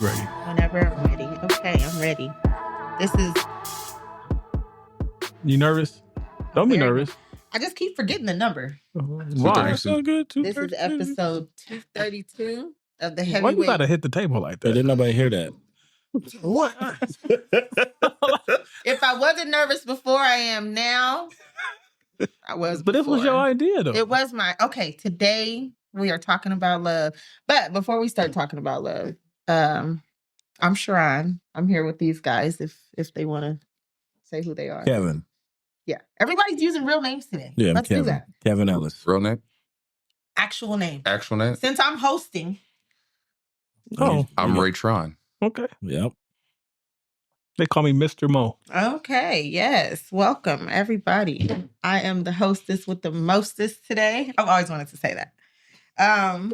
Ready. Whenever I'm ready. Okay, I'm ready. This is... You nervous? Don't be Very nervous. I just keep forgetting the number. Why? That's so good. This is episode 232 of the Why you heavyweight. gotta hit the table like that? Didn't nobody hear that? What? If I wasn't nervous before, I am now. I was. But this was your before. idea, though. It was my... Okay, today we are talking about love. But before we start talking about love, I'm Sharon. I'm here with these guys if they want to say who they are. Kevin. Yeah. Everybody's using real names today. Yeah, Let's Kevin. do that. Kevin Ellis. Real name? Actual name. Actual name? Since I'm hosting. Oh, I'm Ray Tron. okay. Yep. They call me Mr. Mo. Okay, yes. Welcome, everybody. I am the hostess with the mostest today. I've always wanted to say that. And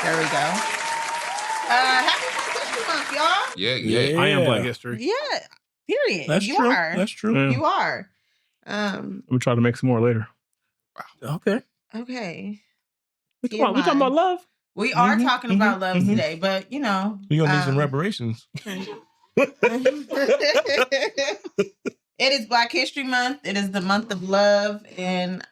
there we go. Happy Black History Month, y'all. Yeah. I am Black History. Yeah, period. That's you true. are. That's true. Yeah. You are. I'm gonna try to make some more later. Okay. Okay. Come on, we talking about love? We are Mhm, talking mhm, about love mhm. today, but you know. You're going to need some reparations. It is Black History Month. It is the month of love. And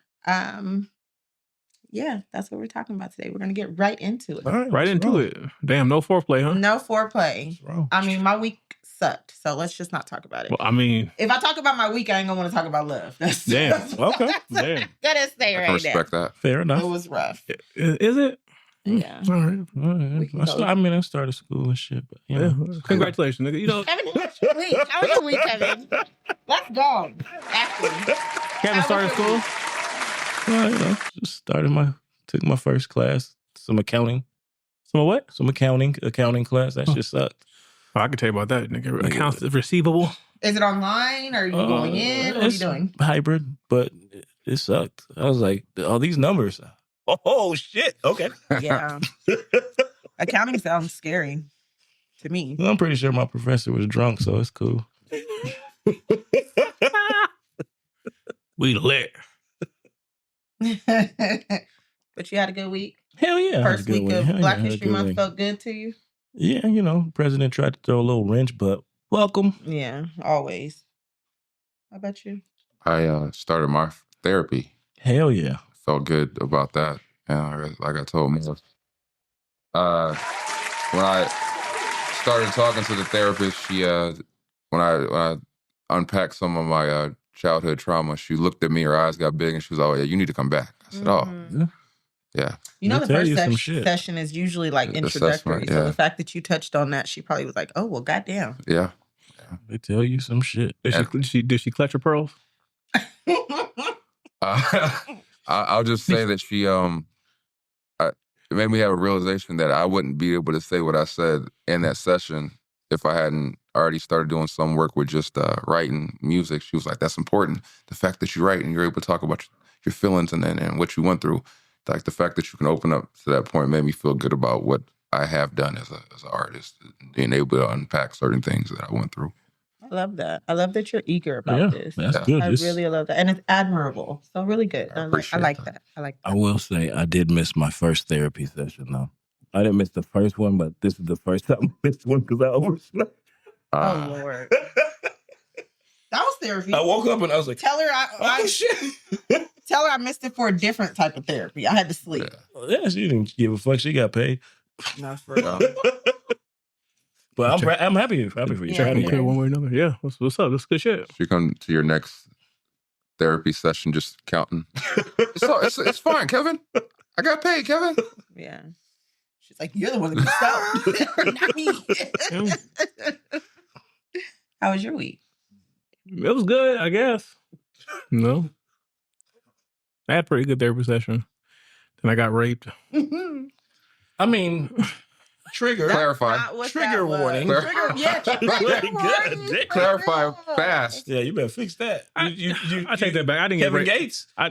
yeah, that's what we're talking about today. We're going to get right into it. All right. Right into it. Damn, no foreplay, huh? No foreplay. What's wrong? I mean, my week sucked. So let's just not talk about it. Well, I mean, If I talk about my week, I ain't going to want to talk about love. That's Damn. Okay. damn. Gotta stay I right can there. respect that. Fair It enough. was rough. Is it? Yeah. All right. All right. We can go. I started school and shit, but you Yeah. know. Congratulations, nigga. You know, Kevin, how was your week? How was your week, Kevin? Let's go. Actually. Kevin started school. Well, you know, just took my first class, some accounting. Some what? Some accounting class. That shit sucked. Oh, I can tell you about that, nigga. Yeah. Accounts receivable. Is it online? Or are you going in? What are you It's doing? Hybrid, but it sucked. I was like, all these numbers. Oh shit. Okay. Yeah. Accounting sounds scary to me. I'm pretty sure my professor was drunk, so it's cool. We lit. But you had a good week? Hell yeah. I had a First good week of Hell yeah, Black I had a History good Month week. felt good to you? Yeah, you know, president tried to throw a little wrench, but welcome. Yeah, always. How about you? I started my therapy. Hell yeah. Felt good about that. And like I told Mel, when I started talking to the therapist, she when I unpacked some of my childhood trauma, she looked at me, her eyes got big, and she was like, "Oh yeah, you need to come back." I said, "Oh, Mhm. yeah." You know, They the tell first you some shit. session is usually like The introductory. assessment, So yeah. the fact that you touched on that, she probably was like, oh, well, goddamn. Yeah. They tell you some shit. Did she clutch her pearls? I'll just say that she it made me have a realization that I wouldn't be able to say what I said in that session if I hadn't already started doing some work with just writing music. She was like, "That's important. The fact that you write and you're able to talk about your feelings and what you went through, like the fact that you can open up to that point made me feel good about what I have done as an artist, being able to unpack certain things that I went through." I love that. I love that you're eager about this. That's Yeah. good. I really love that. And it's admirable. So really good. I I appreciate like that. that. I like I that. will say I did miss my first therapy session though. I didn't miss the first one, but this is the first time I missed one because I overslept. Oh, Lord. That was therapy. I woke up and I was like, Tell her "Oh shit!" tell her I missed it for a different type of therapy. I had to sleep. Yeah, she didn't give a fuck. She got paid. No, for real. But I'm happy for you. Yeah, Trying to yeah. clear one way or another. Yeah. What's up? That's good shit. You come to your next therapy session just counting. It's fine, Kevin. I got paid, Kevin. Yeah. She's like, you're the one that missed out. Not me. How was your week? It was good, I guess. No. I had a pretty good therapy session. Then I got raped. I mean, trigger. Clarify. Not what Trigger that was. warning. Trigger, yeah, trigger Really warning. good. Clarify fast. Yeah, you better fix that. I take that back. I didn't get Kevin raped. Gates. I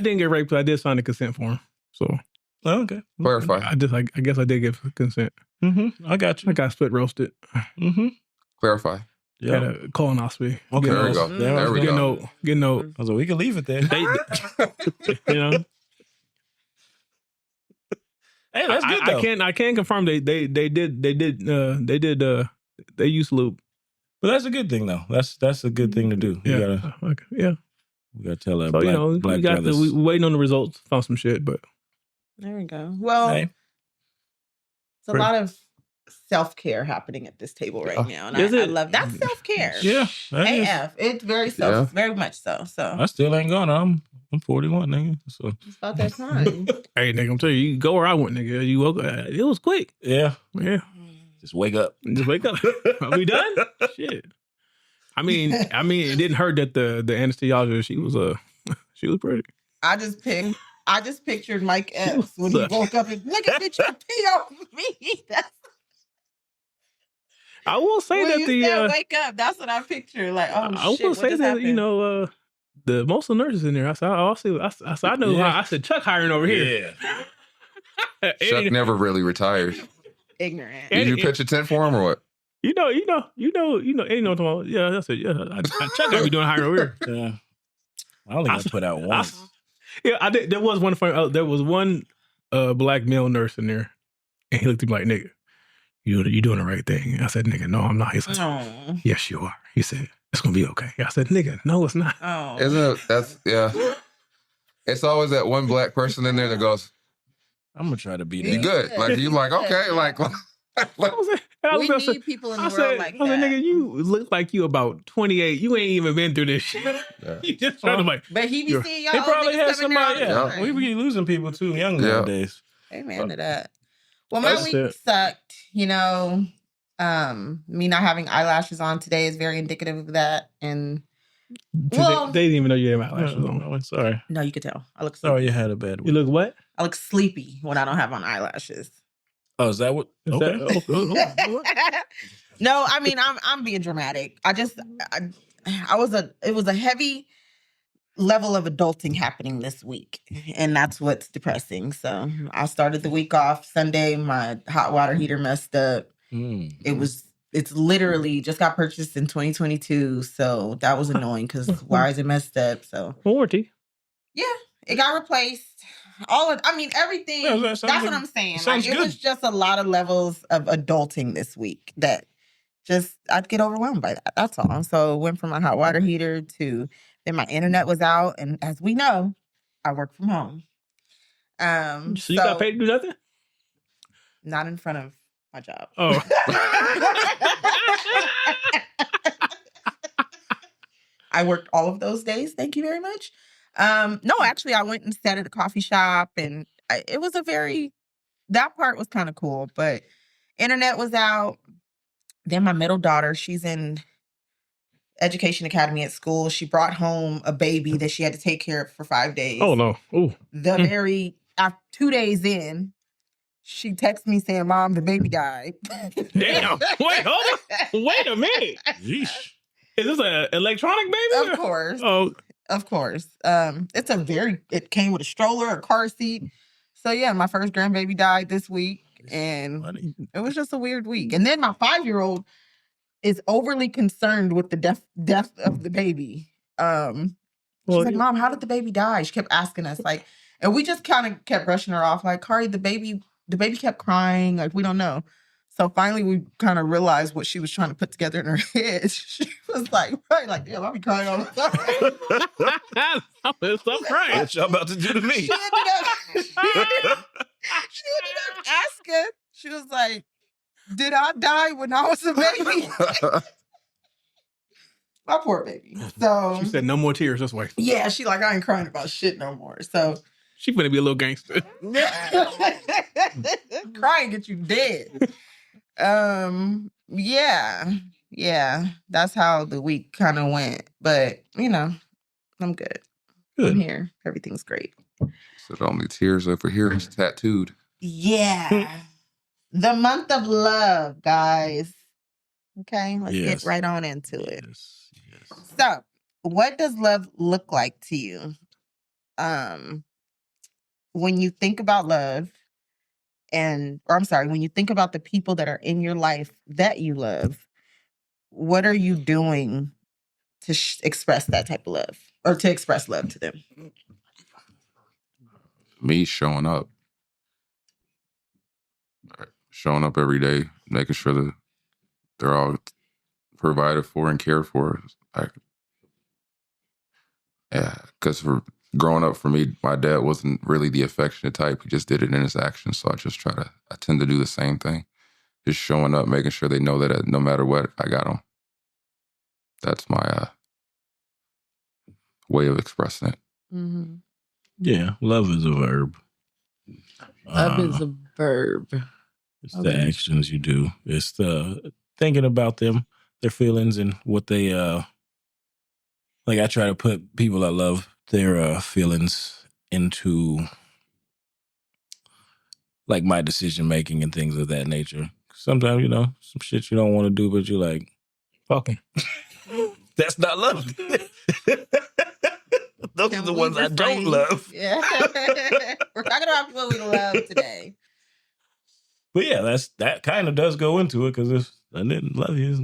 didn't get raped, but I did sign the consent form. So Oh, okay. Clarify. I guess I did give consent. Mm-hmm. I got you. I got split roasted. Mm-hmm. Clarify. Had Yeah. a colonoscopy. Okay. There we go. Mm. There we go. Getting no. I was like, we can leave it there. You know. Hey, that's good though. I can confirm they used lube. But that's a good thing though. That's a good thing to do. Yeah, We gotta tell our So black we got brothers. we waiting on the results. Found some shit, but There we go. Well, Hey. it's a lot of self-care happening at this table right now. And I love that self-care. Yeah, that is. AF. It's very very much so. So I still ain't gone. I'm 41, nigga. So it's about that time. hey, nigga, I'm telling you, you go where I went, nigga. You woke. It was quick. yeah, Yeah, just wake up. just wake up. Are we done? Shit. I mean, it didn't hurt that the anesthesiologist she was pretty. I just pictured Mike Epps when he woke up and look at bitch, you pee on me. I will say when that you said wake up. That's what I picture. Like, oh I shit, will what say just that happened? the most of the nurses in there. I said, I know. Yeah. I said Chuck hiring over here. Chuck never really retired. Ignorant. Did you pitch a tent for him or what? You know what I'm talking about. Yeah, that's it. Yeah, Chuck got me doing hiring over here. Yeah, I only got to put out one. Yeah, I did. There was one funny. There was one black male nurse in there, and he looked at me like, "Nigga, you doing the right thing." I said, "Nigga, no, I'm not." He's like, Oh. "Yes, you are." He said, "It's gonna be okay." I said, "Nigga, no, it's not." Oh. Isn't it? That's yeah. It's always that one black person in there that goes, I'm gonna try to be "You that. good?" Like you like okay, like. We need people in the world like I said, that. "Nigga, you look like you about 28. You ain't even been through this shit. Yeah. You just trying to like." But he be seeing y'all. They old probably niggas had coming there all somebody. the Yeah, time. we be losing people too young Yeah. nowadays. Amen to that. Well, my That's week it. sucked. Me not having eyelashes on today is very indicative of that. And Well- They didn't even know you had eyelashes on. Oh, sorry. no, you could tell. I look sleepy. Sorry, you had a bad You week. look what? I look sleepy when I don't have on eyelashes. Oh, is that what? Is Okay. that- No, I mean I'm being dramatic. It was a heavy level of adulting happening this week, and that's what's depressing. So I started the week off Sunday. My hot water heater messed up. It's literally just got purchased in 2022, so that was annoying because why is it messed up? So Warranty. yeah, it got replaced. Everything. Yeah, that That's sounds what good. I'm saying. Sounds It was good. just a lot of levels of adulting this week that just I'd get overwhelmed by that. That's all. So it went from my hot water heater to then my internet was out, and as we know, I work from home. So you got paid to do nothing? Not in front of my job. Oh. I worked all of those days. Thank you very much. No, actually, I went and sat at a coffee shop, and it was that part was kind of cool, but internet was out. Then my middle daughter, she's in Education Academy at school. She brought home a baby that she had to take care of for 5 days. Oh no. Ooh. After 2 days in, she texted me saying, "Mom, the baby died." Damn. Wait, hold on. Wait a minute. Yeesh. Is this an electronic baby? Of course. Oh, Of course. It came with a stroller, a car seat. So yeah, my first grandbaby died this week, and Funny. it was just a weird week. And then my 5-year-old is overly concerned with the death of the baby. She's like, "Mom, how did the baby die?" She kept asking us, like, and we just kind of kept brushing her off, like, "Kari, the baby kept crying, like, we don't know." So finally, we kind of realized what she was trying to put together in her head. She was like, "Right, like, damn, I be crying all the time." I'm surprised. What y'all about to do to me? She ended up asking. She was like, "Did I die when I was a baby?" My poor baby. So She said no more tears this way. yeah, she like, "I ain't crying about shit no more." So She gonna be a little gangster. crying get you dead. Yeah. That's how the week kind of went. But I'm good. Good. I'm here. Everything's great. So the only tears over here is tattooed. Yeah. The month of love, guys. Okay, let's Yes. get right on into it. Yes. So, what does love look like to you? When you think about love, when you think about the people that are in your life that you love, what are you doing to express that type of love or to express love to them? Me showing up. showing up every day, making sure that they're all provided for and cared for. Like, yeah, because for growing up for me, my dad wasn't really the affectionate type. He just did it in his actions. So I tend to do the same thing. Just showing up, making sure they know that no matter what, I got them. That's my way of expressing it. Mm-hmm. Yeah, love is a verb. Love is a verb. It's the actions you do. It's the thinking about them, their feelings, and what they like. I try to put people I love, their feelings into like my decision making and things of that nature. Sometimes, some shit you don't want to do, but you're like, Fuck 'em. that's not love. Those are the ones I don't love. Yeah. We're talking about people we love today. But yeah, that kind of does go into it, because if I didn't love you,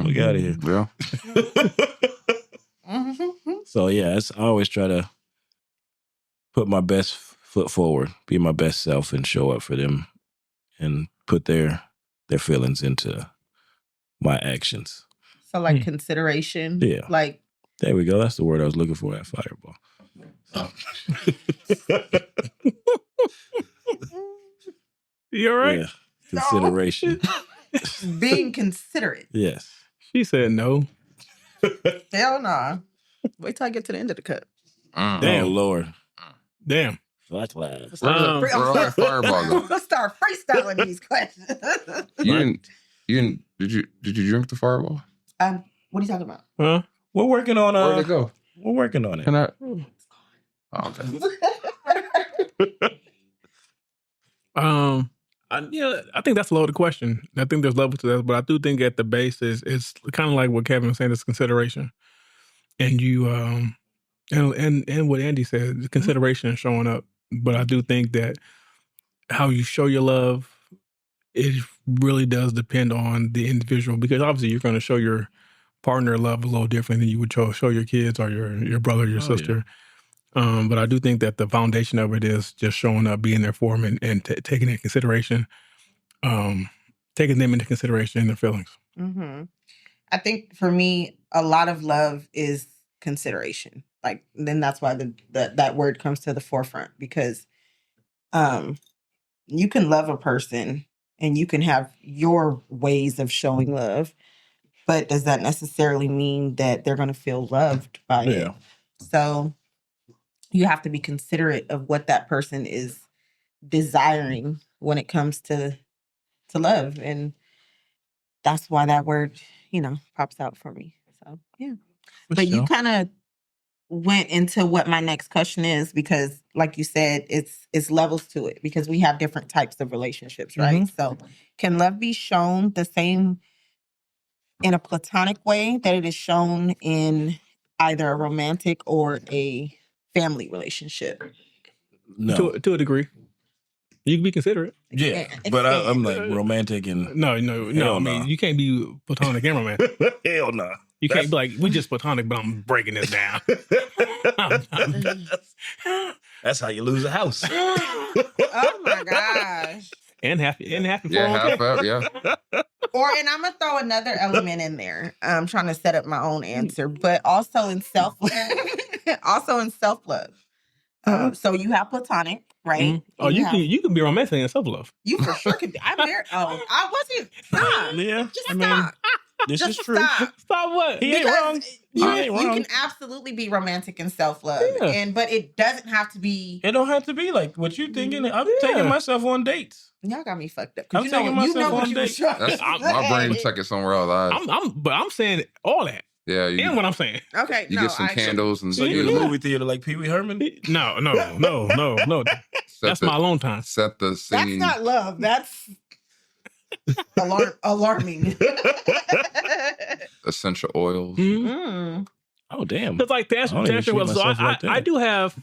we got out of here. Yeah. So yeah, I always try to put my best foot forward, be my best self, and show up for them, and put their feelings into my actions. So like consideration. Yeah. Like, there we go. That's the word I was looking for at Fireball. You all right? Yeah. Consideration. being considerate. Yes. She said no. Hell nah. Wait till I get to the end of the cut. Damn. Oh, Lord. Damn. Fuck that. We're all at Fireball though. Let's start freestyling these questions. Did you drink the Fireball? What are you talking about? Huh? We're working on Where'd it go? We're working on it. Can I? Oh, okay. I think that's a loaded question. I think there's levels to that, but I do think at the base it's kind of like what Kevin was saying, it's consideration. And you and what Andy said, consideration and showing up. But I do think that how you show your love, it really does depend on the individual, because obviously you're going to show your partner love a little different than you would show your kids or your brother or your sister. Yeah. But I do think that the foundation of it is just showing up, being there for them, and taking into consideration, taking them into consideration and their feelings. Mm-hmm. I think for me, a lot of love is consideration. Like, then that's why that word comes to the forefront, because you can love a person and you can have your ways of showing love, but does that necessarily mean that they're going to feel loved by it? So you have to be considerate of what that person is desiring when it comes to love. And that's why that word, pops out for me. So, yeah. But you kind of went into what my next question is, because like you said, it's levels to it, because we have different types of relationships, right? Mm-hmm. So can love be shown the same in a platonic way that it is shown in either a romantic or a family relationship? No. To a degree. You can be considerate. Yeah, but I'm like romantic and... No. I mean, you can't be platonic and romantic. Hell no. You can't be like, we just platonic, but I'm breaking this down. That's how you lose a house. Oh my gosh. And happy yeah, half out, yeah. And I'm gonna throw another element in there. I'm trying to set up my own answer, but also in self love. So you have platonic, right? Mm-hmm. Oh, you can be romantic and self love. You for sure can be. I wasn't. Stop. Yeah, just stop. This just is true. Stop what? He ain't wrong. You can absolutely be romantic and self-love. Yeah. But it doesn't have to be. It don't have to be like what you thinking. I'm taking myself on dates. Y'all got me fucked up. I'm taking myself on dates. My brain was checking somewhere else. But I'm saying all that. Yeah, and what I'm saying. Okay, you get some candles and so you in a movie theater like Pee Wee Herman? No. That's my alone time. Set the scene. That's not love. That's alarming. Essential oils. Mm-hmm. Oh damn! Because like that's was. So I do have.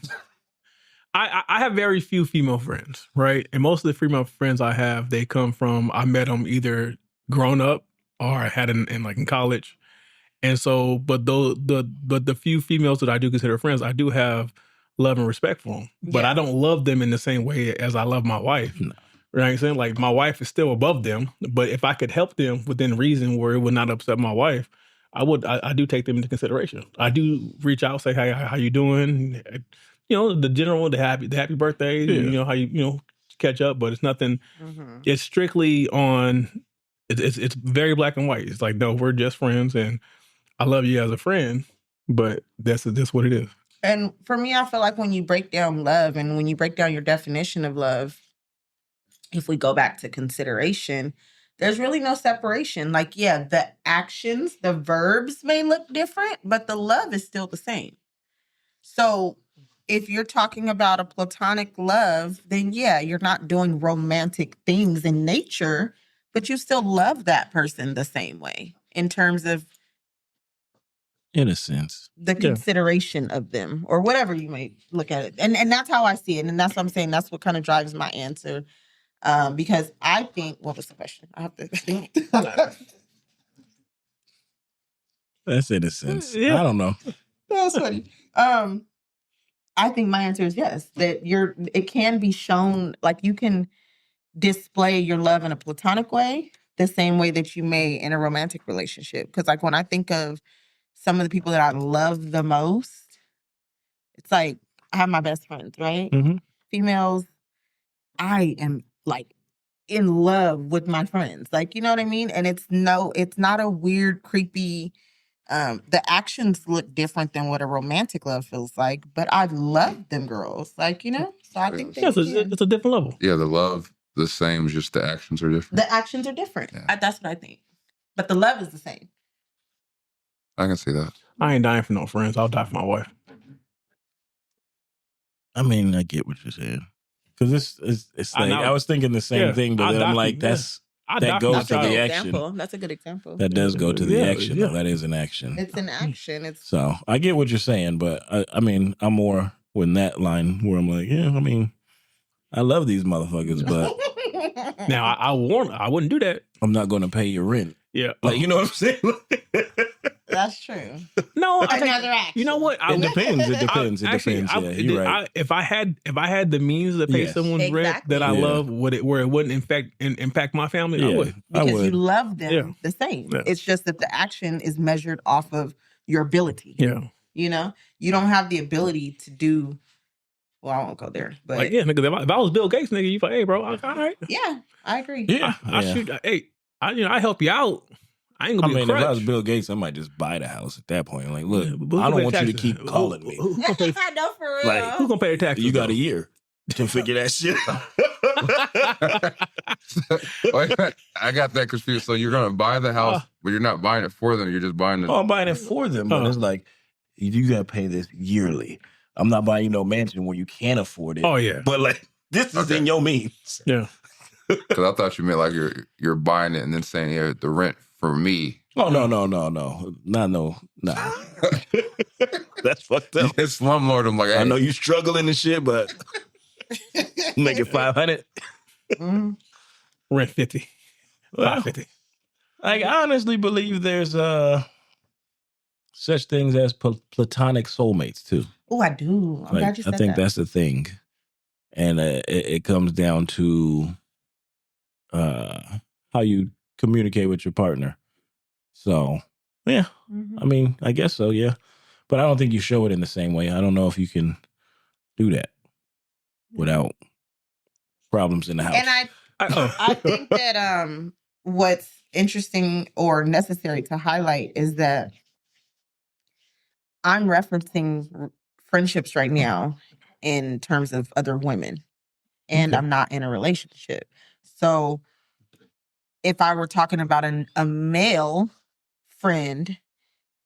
I have very few female friends, right? And most of the female friends I have, they come from, I met them either grown up or I had in college. And so, but the few females that I do consider friends, I do have love and respect for them. But I don't love them in the same way as I love my wife. No. Right? I'm saying like my wife is still above them, but if I could help them within reason where it would not upset my wife, I would. I do take them into consideration. I do reach out, say, "Hey, how you doing?" You know, the general, the happy birthday. Yeah. You know how you catch up, but it's nothing. Mhm. It's strictly on. It's very black and white. It's like, no, we're just friends, and I love you as a friend, but that's what it is. And for me, I feel like when you break down love and when you break down your definition of love, if we go back to consideration, there's really no separation. Like, yeah, the actions, the verbs may look different, but the love is still the same. So if you're talking about a platonic love, then yeah, you're not doing romantic things in nature, but you still love that person the same way in terms of In a sense. the Yeah. consideration of them or whatever you may look at it. And that's how I see it. And that's what I'm saying. That's what kind of drives my answer. Because I think, what was the question? I have to think. That's in a sense. Yeah. I don't know. That's funny. I think my answer is yes, that it can be shown, like you can display your love in a platonic way, the same way that you may in a romantic relationship. Because like when I think of some of the people that I love the most, it's like I have my best friends, right? Mhm. Females, I am like in love with my friends. Like, you know what I mean? And it's not a weird, creepy, the actions look different than what a romantic love feels like, but I love them girls. Like, you know? So I think Yes, it's a different level. Yeah, the love the same, just the actions are different. the actions are different. Yeah. That's what I think. But the love is the same. I can see that. I ain't dying for no friends. I'll die for my wife. I mean, I get what you're saying. Because it's I like, know. I was thinking the same Yeah, thing, but I'll then die I'm for- like, yeah. that I'll die for goes my to the child. action. Example. That's a good example. That does go to the Yeah, action. yeah. Though. That is an action. It's an action. It's So I get what you're saying, but I mean, I'm more in that line where I'm like, yeah, I mean, I love these motherfuckers, but Now I warn. I wouldn't do that. I'm not going to pay your rent. Yeah. Like, you know what I'm saying? that's true. No, I think, Another action. you know what? It depends. It depends. Actually, Yeah, you're right. If I had the means to pay Yes. someone's rent Exactly. that I Yeah. love, where it wouldn't impact my family, I Yeah, would. I Because would. you love them Yeah. the same. Yeah. It's just that the action is measured off of your ability. Yeah. You know, you don't have the ability to do. Well, I won't go there, but Like, yeah, nigga. If I was Bill Gates, nigga, you like, hey, bro, all right. yeah, I agree. Yeah. I yeah. shoot. Hey, I help you out. I ain't I gonna be mean, a if crutch. I was Bill Gates, I might just buy the house at that point. Like, look, Yeah, but who I don't gonna want pay you to taxes? keep calling me. Who gonna pay, No, for real. Like, who gonna pay the taxes? You got though? a year to figure that shit out. I got that confused. So you're gonna buy the house, but you're not buying it for them. You're just buying it. Oh, I'm buying it for them, but it's like, you got to pay this yearly. I'm not buying you no mansion where you can't afford it. Oh yeah. But like, this is Okay. in your means. Yeah. Because I thought you meant like you're buying it and then saying, yeah, the rent for me. Oh, no. Nah. That's fucked up. It's slumlord. I'm like, hey, I know you struggling and shit, but make it 500. Mhm. Rent 50. Well, 550. I honestly believe there's such things as platonic soulmates too. Oh, I do. I'm Like, glad you said I think that. that's the thing, and it comes down to how you communicate with your partner. So, yeah, Mhm. I mean, I guess so, yeah, but I don't think you show it in the same way. I don't know if you can do that without problems in the house. And I think that what's interesting or necessary to highlight is that I'm referencing friendships right now in terms of other women, and Okay. I'm not in a relationship. So if I were talking about a male friend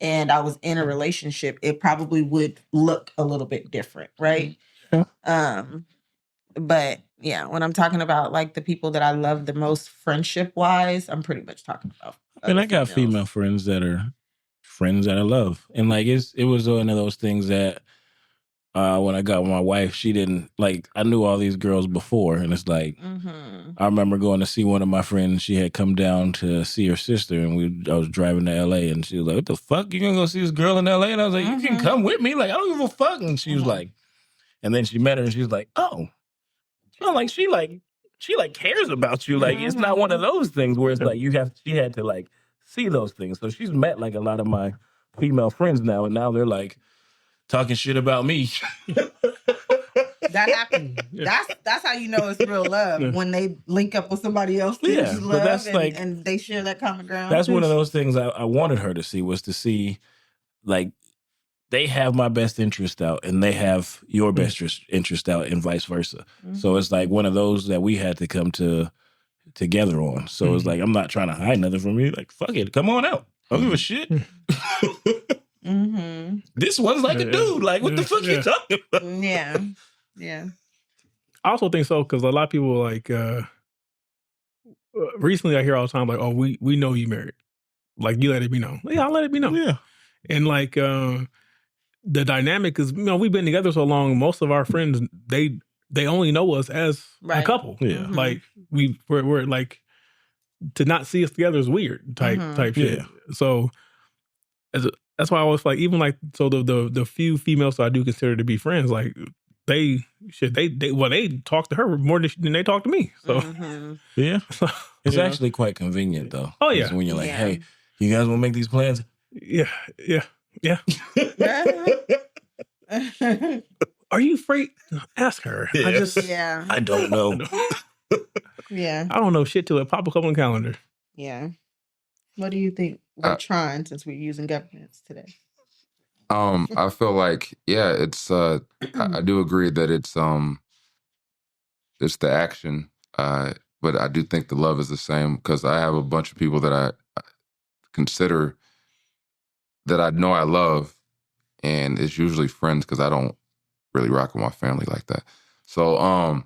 and I was in a relationship, it probably would look a little bit different, right? Yeah. But yeah, when I'm talking about like the people that I love the most friendship wise, I'm pretty much talking about. And I other got females. female friends that are friends that I love. And like it was one of those things that when I got with my wife, she didn't like I knew all these girls before, and it's like Mhm. I remember going to see one of my friends. She had come down to see her sister, and I was driving to LA, and she was like, "What the fuck? You gonna go see this girl in LA?" And I was like, "You can Mhm. come with me." Like, I don't give a fuck. And she was Mhm. like, and then she met her, and she was like, "Oh." I'm like, she like she like cares about you. Like it's not one of those things where it's like she had to like see those things. So she's met like a lot of my female friends now, and now they're like talking shit about me. That happens. That's how you know it's real love, when they link up with somebody else that you but love, that's like, and they share that common ground. That's one of those things I wanted her to see, was to see like they have my best interest out and they have your best interest out, and vice versa. So it's like one of those that we had to come together on. So it's like, I'm not trying to hide nothing from you. Like, fuck it, come on out. I don't give a shit. This one's like a dude. Like, what the fuck you talking about? Yeah. I also think so, because a lot of people like recently I hear all the time like, oh, we know you married. Like, you let it be known. Yeah, I'll let it be known. Yeah. And like the dynamic is, we've been together so long, most of our friends, they only know us as a couple. Yeah. Like we're like, to not see us together is weird type shit. Yeah. So that's why I always like, even like, so the few females that I do consider to be friends, like they talk to her more than they talk to me. So yeah, it's actually quite convenient though. Oh yeah, when you're like, hey, you guys want to make these plans? Yeah. Are you afraid? Ask her. Yeah. I don't know. Yeah. I don't know shit till it pop up on the calendar. Yeah. What do you think we're trying, since we're using governance today? I feel like, it's I do agree that it's the action. But I do think the love is the same, because I have a bunch of people that I consider that I know I love, and it's usually friends, because I don't really rock with my family like that. So,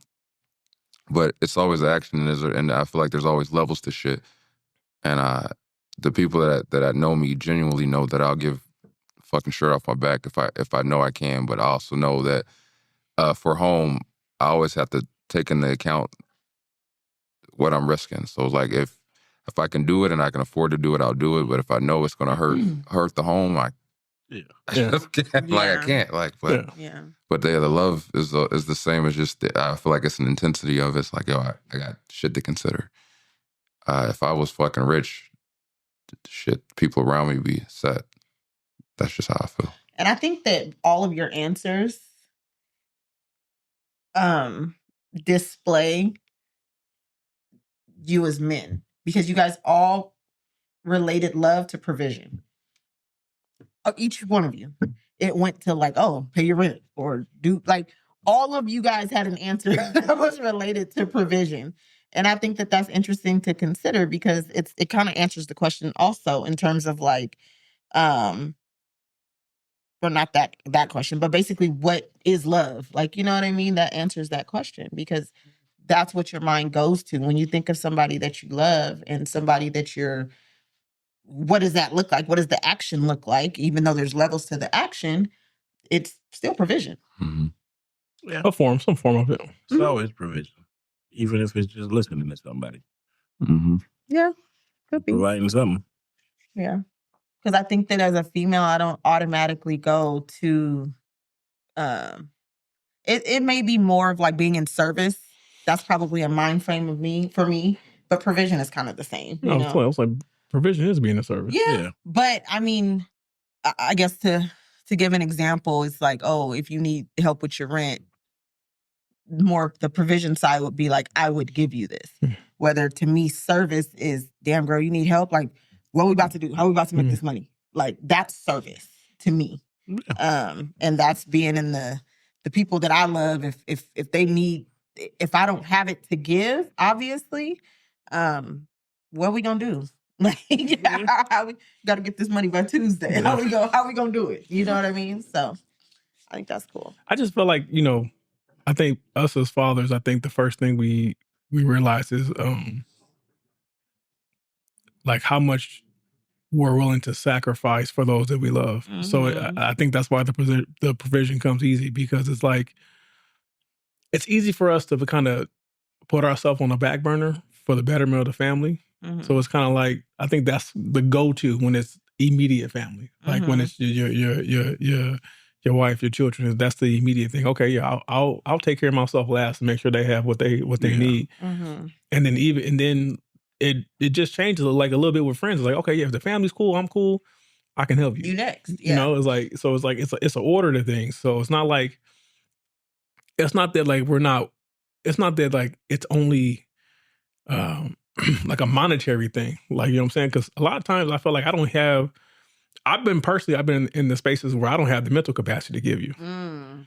but it's always action, and I feel like there's always levels to shit. And the people that know me genuinely know that I'll give fucking shirt off my back if I know I can. But I also know that for home, I always have to take into account what I'm risking. So like if I can do it and I can afford to do it, I'll do it. But if I know it's gonna hurt the home, I just can't. Like I can't. Like, but the love is the same as just I feel like it's an intensity of it. It's like, yo, I got shit to consider. If I was fucking rich, shit, people around me be set. That's just how I feel. And I think that all of your answers display you as men, because you guys all related love to provision. Each one of you, it went to like, oh, pay your rent, or do, like, all of you guys had an answer that was related to provision. And I think that that's interesting to consider, because it kind of answers the question also in terms of like, well, not that question, but basically, what is love? Like, you know what I mean? That answers that question, because that's what your mind goes to when you think of somebody that you love and somebody that what does that look like? What does the action look like? Even though there's levels to the action, it's still provision. Mm-hmm. Yeah. Some form of it. It's always provision. Even if it's just listening to somebody. Mm-hmm. Yeah. Could be. Providing something. Yeah. Because I think that as a female, I don't automatically go to, it may be more of like being in service. That's probably a mind frame for me. But provision is kind of the same. You know? Well, it's like provision is being a service. Yeah. But I mean, I guess to give an example, it's like, oh, if you need help with your rent, more the provision side would be like, I would give you this. Whether to me, service is, damn girl, you need help? Like, what are we about to do? How are we about to make this money? Like, that's service to me. And that's being in the people that I love. If they need, if I don't have it to give, obviously, what are we gonna do? Like, how we gotta get this money by Tuesday? How we gonna do it? You know what I mean? So I think that's cool. I just feel like, I think us as fathers, I think the first thing we realize is like how much we're willing to sacrifice for those that we love. Mm-hmm. So I think that's why the provision comes easy, because it's like, it's easy for us to kind of put ourselves on the back burner for the betterment of the family. Mm-hmm. So it's kind of like, I think that's the go-to when it's immediate family. Like when it's your your wife, your children, that's the immediate thing. Okay, yeah, I'll take care of myself last and make sure they have what they need. Mm-hmm. And then it just changes like a little bit with friends. It's like, okay, yeah, if the family's cool, I'm cool, I can help you. You next. Yeah. You know, it's like it's an order to things. So it's not that like we're not. It's not that like it's only like a monetary thing. Like, you know what I'm saying? Because a lot of times I feel like I've been in the spaces where I don't have the mental capacity to give you.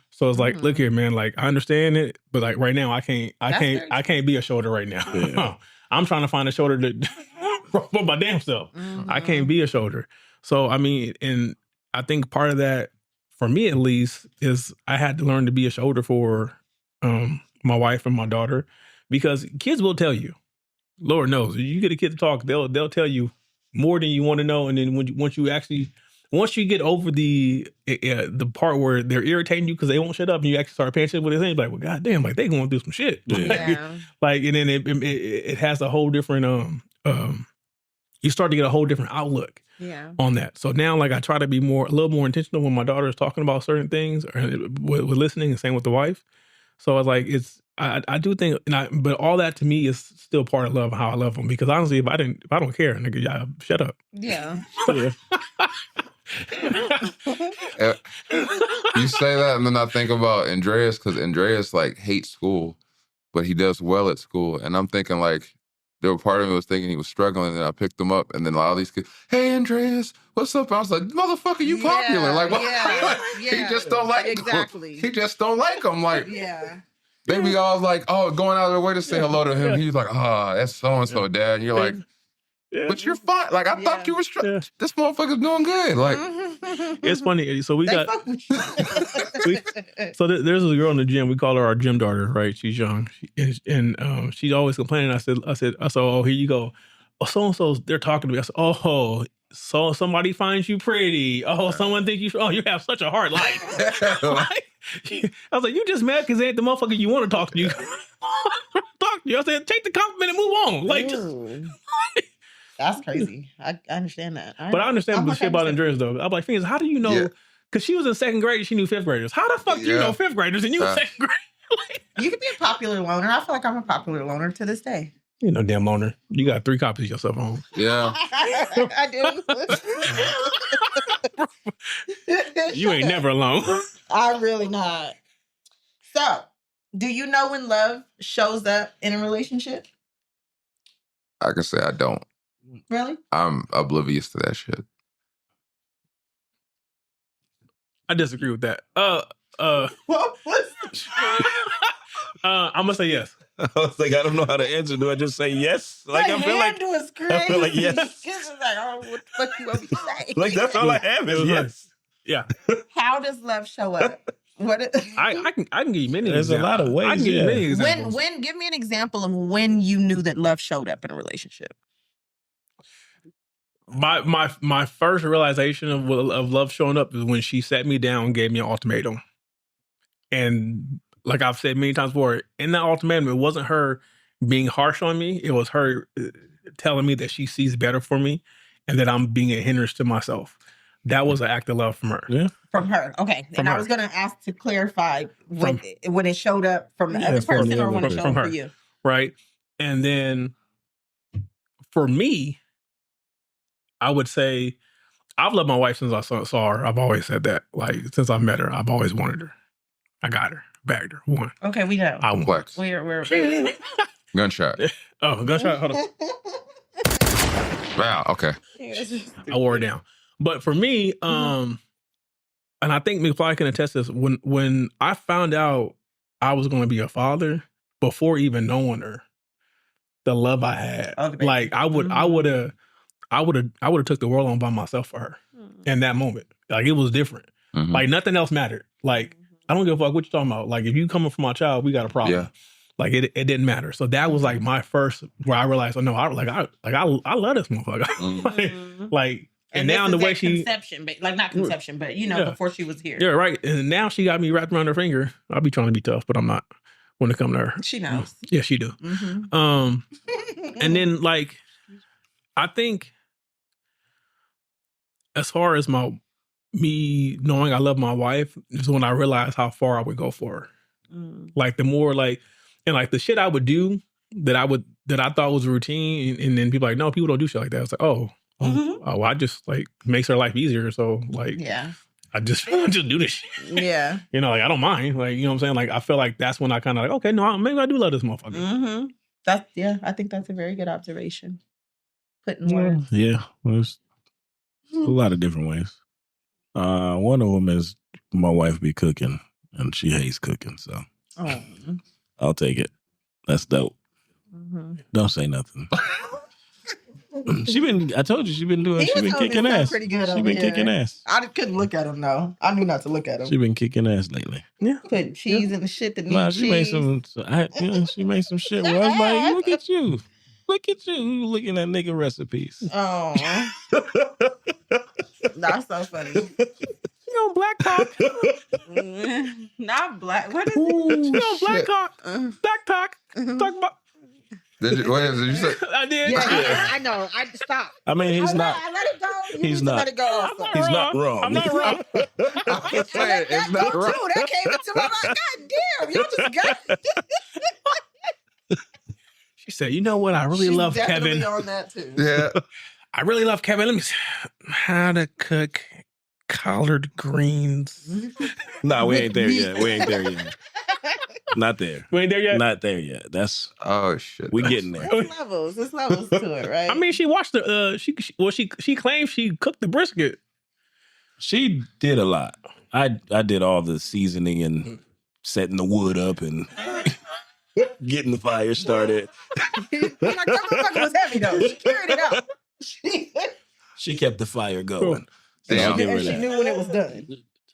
So it's like, look here, man, like I understand it, but like right now I can't be a shoulder right now. Yeah. I'm trying to find a shoulder to for my damn self. I can't be a shoulder. So I mean, and I think part of that, for me at least, is I had to learn to be a shoulder for my wife and my daughter, because kids will tell you. Lord knows, you get a kid to talk, they'll tell you more than you want to know, and then once you get over the part where they're irritating you because they won't shut up, and you actually start paying attention to what they're saying, like, well, goddamn, like they going through some shit. Yeah. Like, and then it has a whole different you start to get a whole different outlook on that. So now, like, I try to be a little more intentional when my daughter is talking about certain things or with listening, and same with the wife. So I was like, I do think, but all that to me is still part of love, how I love them. Because honestly, if I don't care, nigga, yeah, shut up. Yeah. You say that, and then I think about Andreas, because Andreas like hates school, but he does well at school. And I'm thinking like, there were part of me was thinking he was struggling, and I picked him up, and then all these kids, hey Andreas, what's up? I was like, motherfucker, you popular. Like, what? He just don't like exactly. He just don't like him. Like, Yeah. they be all like, oh, going out of their way to say hello to him. He's like, that's so-and-so, Dad. And you're like, but you're fine. Like, I thought you were this motherfucker's doing good. Like, it's funny. So so there's a girl in the gym. We call her our gym daughter, right? She's young, and she's always complaining. I said, oh, here you go. Oh, so and so's they're talking to me. I said, oh, so somebody finds you pretty. Oh, someone think you have such a hard life. I was like, you just mad because they ain't the motherfucker you want to talk to you. Talk to you. I said, take the compliment and move on. Like, that's crazy. I understand that. But I understand the shit about Andreas though. I'm like, Phoenix, how do you know? Because she was in second grade, she knew fifth graders. How the fuck do you know fifth graders and you in second grade? You could be a popular loner. I feel like I'm a popular loner to this day. You know, damn loner. You got 3 copies of yourself at home. Yeah. I do. You ain't never alone. I'm really not. So, do you know when love shows up in a relationship? I can say I don't. Really? I'm oblivious to that shit. I disagree with that. I'm gonna say yes. I was like, I don't know how to answer. Do I just say yes? Like, I feel like yes. Kids are like, oh, what the fuck you want me to say? Like, that's all I have is yes. Yeah. How does love show up? I can give you many. There's a lot of ways. I can give you many examples. When give me an example of when you knew that love showed up in a relationship. My first realization of love showing up is when she sat me down and gave me an ultimatum. And like I've said many times before, in that ultimatum, it wasn't her being harsh on me. It was her telling me that she sees better for me and that I'm being a hindrance to myself. That was an act of love from her. Yeah. From her. Okay. I was going to ask to clarify when it showed up from the other person or when it showed up for you. Right. And then for me, I would say I've loved my wife since I saw her. I've always said that. Like, since I met her, I've always wanted her. I got her. Bagged her. Won. Okay, we know. I won. Flex. We're Gunshot. Oh, gunshot. Hold on. Wow. Okay. I wore it down. But for me, and I think McFly can attest this, when I found out I was going to be a father before even knowing her, the love I had, like I would have took the world on by myself for her in that moment. Like, it was different. Mm-hmm. Like, nothing else mattered. Like, I don't give a fuck what you're talking about. Like, if you coming for my child, we got a problem. Yeah. Like, it didn't matter. So that was like my first where I realized, oh no, I love this motherfucker. like, and now in the way she conception, like not conception, but before she was here. Yeah, right. And now she got me wrapped around her finger. I'll be trying to be tough, but I'm not when it comes to her. She knows. Yeah, she do. Mm-hmm. And then like, I think as far as my me knowing I love my wife is when I realized how far I would go for her. Like the more like, and like the shit I would do that I thought was routine, and then people like, no, people don't do shit like that. It's like, oh, well, I just like makes her life easier. So like, I just do this shit. Yeah. You know, like I don't mind. Like, you know what I'm saying? Like I feel like that's when I kind of like, okay, no, maybe I do love this motherfucker. I think that's a very good observation. Putting words. Yeah, there's a lot of different ways. One of them is my wife be cooking, and she hates cooking, so I'll take it. That's dope. Don't say nothing. I told you she been kicking ass. Pretty good. She been kicking ass. I couldn't look at him though. I knew not to look at him. She been kicking ass lately. Yeah, putting cheese in the shit that needs Nah, she made cheese. she made some shit where I was like, look at you looking at nigga recipes. Oh, that's so funny. You know, black talk. Not black. What is You it? know, black talk. Black talk. Talk about. Did you say? I did. Yeah, I know. I stopped. I mean, he's not. I let it go. He's not. Let it go. Also. He's not wrong. I'm not wrong. I'm just saying, it's not Too. right. That came into my mind. God damn, y'all just got. She said, "You know what? I really love definitely Kevin. on that too. Yeah. I really love Kevin. Let me see how to cook collard greens. No, we ain't there yet. Not there. We ain't there yet. Not there yet. That's Oh shit. we getting there. There's levels. There's levels to it, right? I mean, she watched the. She claims she cooked the brisket. She did a lot. I did all the seasoning and setting the wood up and getting the fire started. Like, that motherfucker was heavy though. She carried it out. She kept the fire going. So Damn. I'll give her And she that. knew when it was done.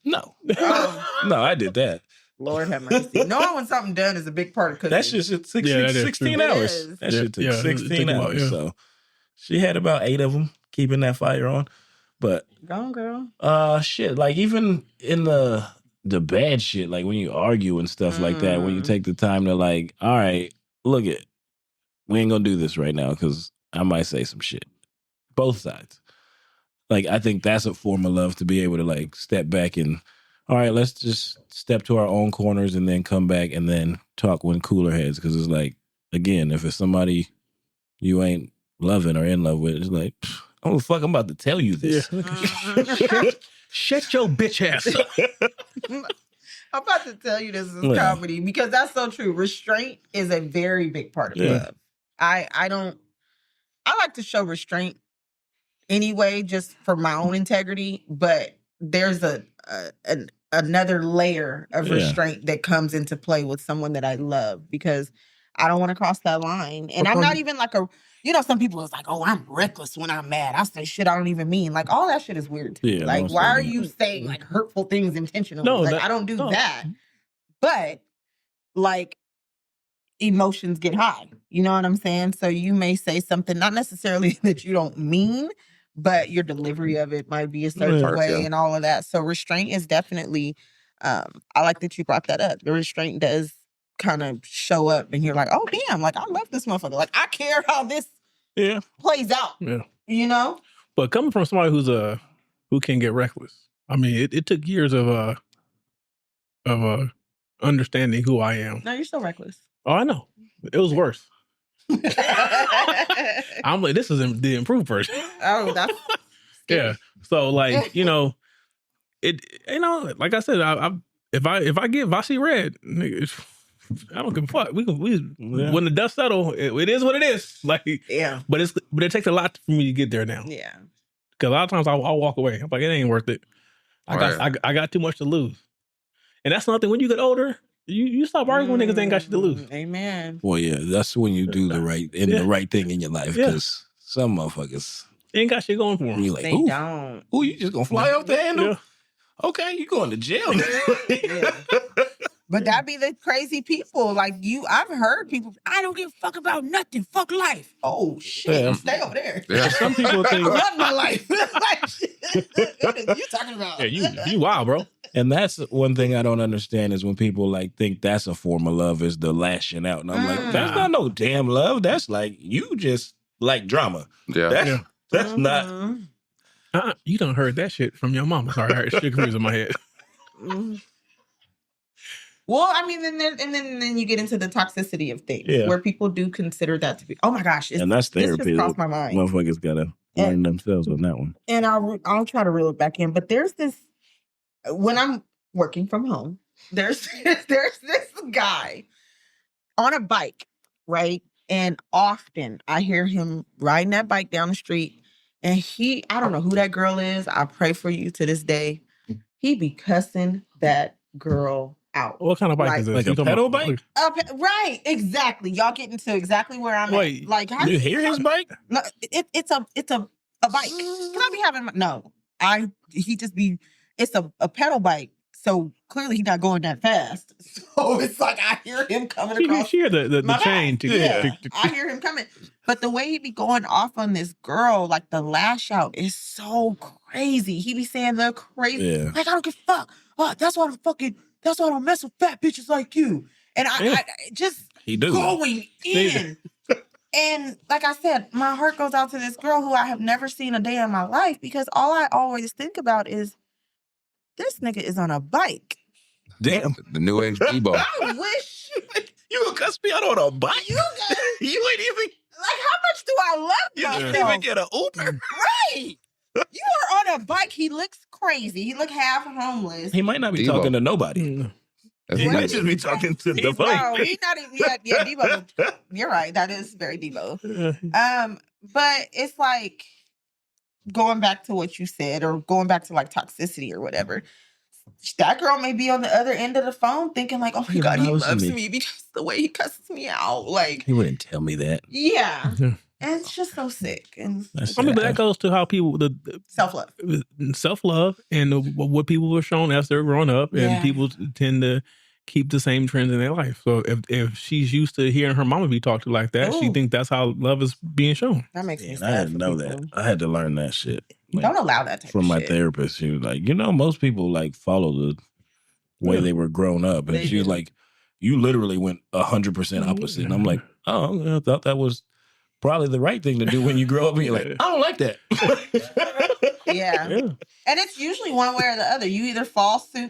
No, Oh, no, I did that. Lord have mercy. Knowing when something done is a big part of cooking. That shit took Yeah, that is 16 true. hours. It is. That shit took Yeah, it 16 took a while, hours. yeah. So she had about 8 of them keeping that fire on. But Go on, girl. shit, like even in the bad shit, like when you argue and stuff like that, when you take the time to like, all right, look it, we ain't gonna do this right now because I might say some shit. Both sides. Like I think that's a form of love to be able to like step back and all right, let's just step to our own corners and then come back and then talk when cooler heads. Because it's like, again, if it's somebody you ain't loving or in love with, it's like, oh fuck, I'm about to tell you this. Shut your bitch ass up. I'm about to tell you this is Yeah. comedy because that's so true. Restraint is a very big part of Yeah. love. I like to show restraint anyway, just for my own integrity, but there's another layer of Yeah. restraint that comes into play with someone that I love because I don't want to cross that line. And I'm not even like some people is like, oh, I'm reckless when I'm mad. I say shit I don't even mean. Like all that shit is weird to me. Yeah, Like, most why are definitely. you saying like hurtful things intentionally? No, like I don't do no. that. But like emotions get high. You know what I'm saying? So you may say something not necessarily that you don't mean, but your delivery of it might be a certain Yeah. way Yeah. and all of that. So restraint is definitely I like that you brought that up. The restraint does kind of show up and you're like, oh damn, like I love this motherfucker. Like I care how this Yeah. plays out. Yeah. You know? But coming from somebody who can get reckless, I mean, it took years of understanding who I am. No, you're still reckless. Oh, I know. It was worse. I'm like, this is the improved version. Oh, that's Yeah. So like, like I said, if I see red, nigga, I don't give a fuck. When the dust settle, it is what it is. Like, yeah. but it takes a lot for me to get there now. Yeah. Because a lot of times I'll walk away. I'm like, it ain't worth it. I got too much to lose. And that's another thing. When you get older, you stop arguing with niggas that ain't got shit to lose. Amen. Well, yeah, that's when you do the right thing in your life because some motherfuckers Ain't got shit going for them. you like, They ooh, don't. ooh, you just gonna fly off the handle? Yeah. Okay, you going to jail now. Yeah. But that be the crazy people. Like I've heard people, I don't give a fuck about nothing. Fuck life. Oh shit. Yeah. Stay over there. Yeah. Some people I think, love my life. Like, shit. What are you talking about? Yeah, you wild, bro. and that's one thing I don't understand is when people like think that's a form of love is the lashing out, and I'm like, that's not no damn love. That's like you just like drama. Yeah. That's not. Mhm. You done heard that shit from your mama. Sorry, I heard shit confused in my head. Well, I mean, then you get into the toxicity of things where people do consider that to be. Oh my gosh, and that's therapy. This just crossed my mind. Motherfuckers gotta learn themselves on that one. And I'll try to reel it back in. But there's this when I'm working from home. There's this guy on a bike, right? And often I hear him riding that bike down the street, and I don't know who that girl is. I pray for you to this day. He be cussing that girl out. What kind of bike is this? Like a pedal bike? Right, exactly. Y'all getting to exactly where I'm at. Like, how you hear his bike? No, it's a bike. Can I be having it's a pedal bike. So clearly he's not going that fast. So it's like I hear him coming across. You hear the chain. I hear him coming. But the way he be going off on this girl, like the lash out is so crazy. He be saying the crazy, like, I don't give a fuck. Oh, that's why I don't mess with fat bitches like you. And I just going in. And like I said, my heart goes out to this girl who I have never seen a day in my life because all I always think about is this nigga is on a bike. Damn. The new age Debo. I wish you gonna cuss me out on a bike? You ain't even like, how much do I love myself? You didn't even get an Uber. Right. You are on a bike. He looks crazy. He look half homeless. He might not be Debo. talking to nobody. He might just be talking to the bike. No, he's not even. Yeah, Debo. You're right. That is very Debo. But it's like going back to what you said, or going back to like toxicity or whatever. That girl may be on the other end of the phone thinking like, oh my God, he loves me because the way he cusses me out. Like, he wouldn't tell me that. Yeah. And it's just so sick. And I mean, but that goes to how people self-love and what people were shown as they're growing up, and people tend to keep the same trends in their life. So if she's used to hearing her mama be talked to like that, she thinks that's how love is being shown. That makes me sad. I didn't know that. I had to learn that shit. Like, don't allow that type from of my shit. therapist. She was like, most people like follow the way they were grown up, and she was like, you literally went 100% opposite. And I'm like, oh, I thought that was probably the right thing to do when you grow up. And you're like, I don't like that. Yeah. And it's usually one way or the other. You either fall in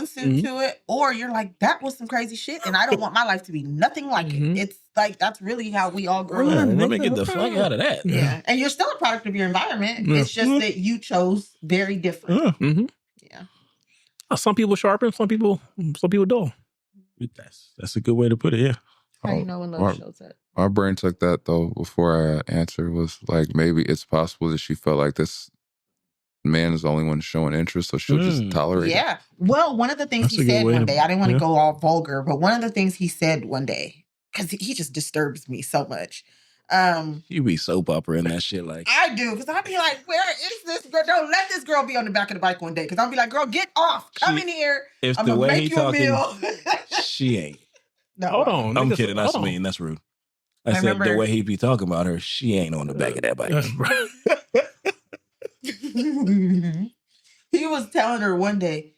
suit to it, or you're like, that was some crazy shit, and I don't want my life to be nothing like it. It's like, that's really how we all grow up. Let me get the fuck out of that. Yeah. And you're still a product of your environment. It's just that you chose very different. Yeah. Some people sharpen, some people dull. That's a good way to put it, yeah. How you know when love shows up? My brain took that though before I answered, was like, maybe it's possible that she felt like this man is the only one showing interest, so she'll just tolerate it. Yeah. Well, one of the things he said one day, I didn't want to go all vulgar, but one of the things he said one day, because he just disturbs me so much. You be soap opera in that shit, like I do, because I'll be like, where is this girl? Don't let this girl be on the back of the bike one day, because I'll be like, girl, get off. Come in here. If I'm the gonna way make he you talking, a meal. she ain't. No, hold on. I'm kidding. That's mean. That's rude. I said the way he be talking about her, she ain't on the back of that bike. He was telling her one day,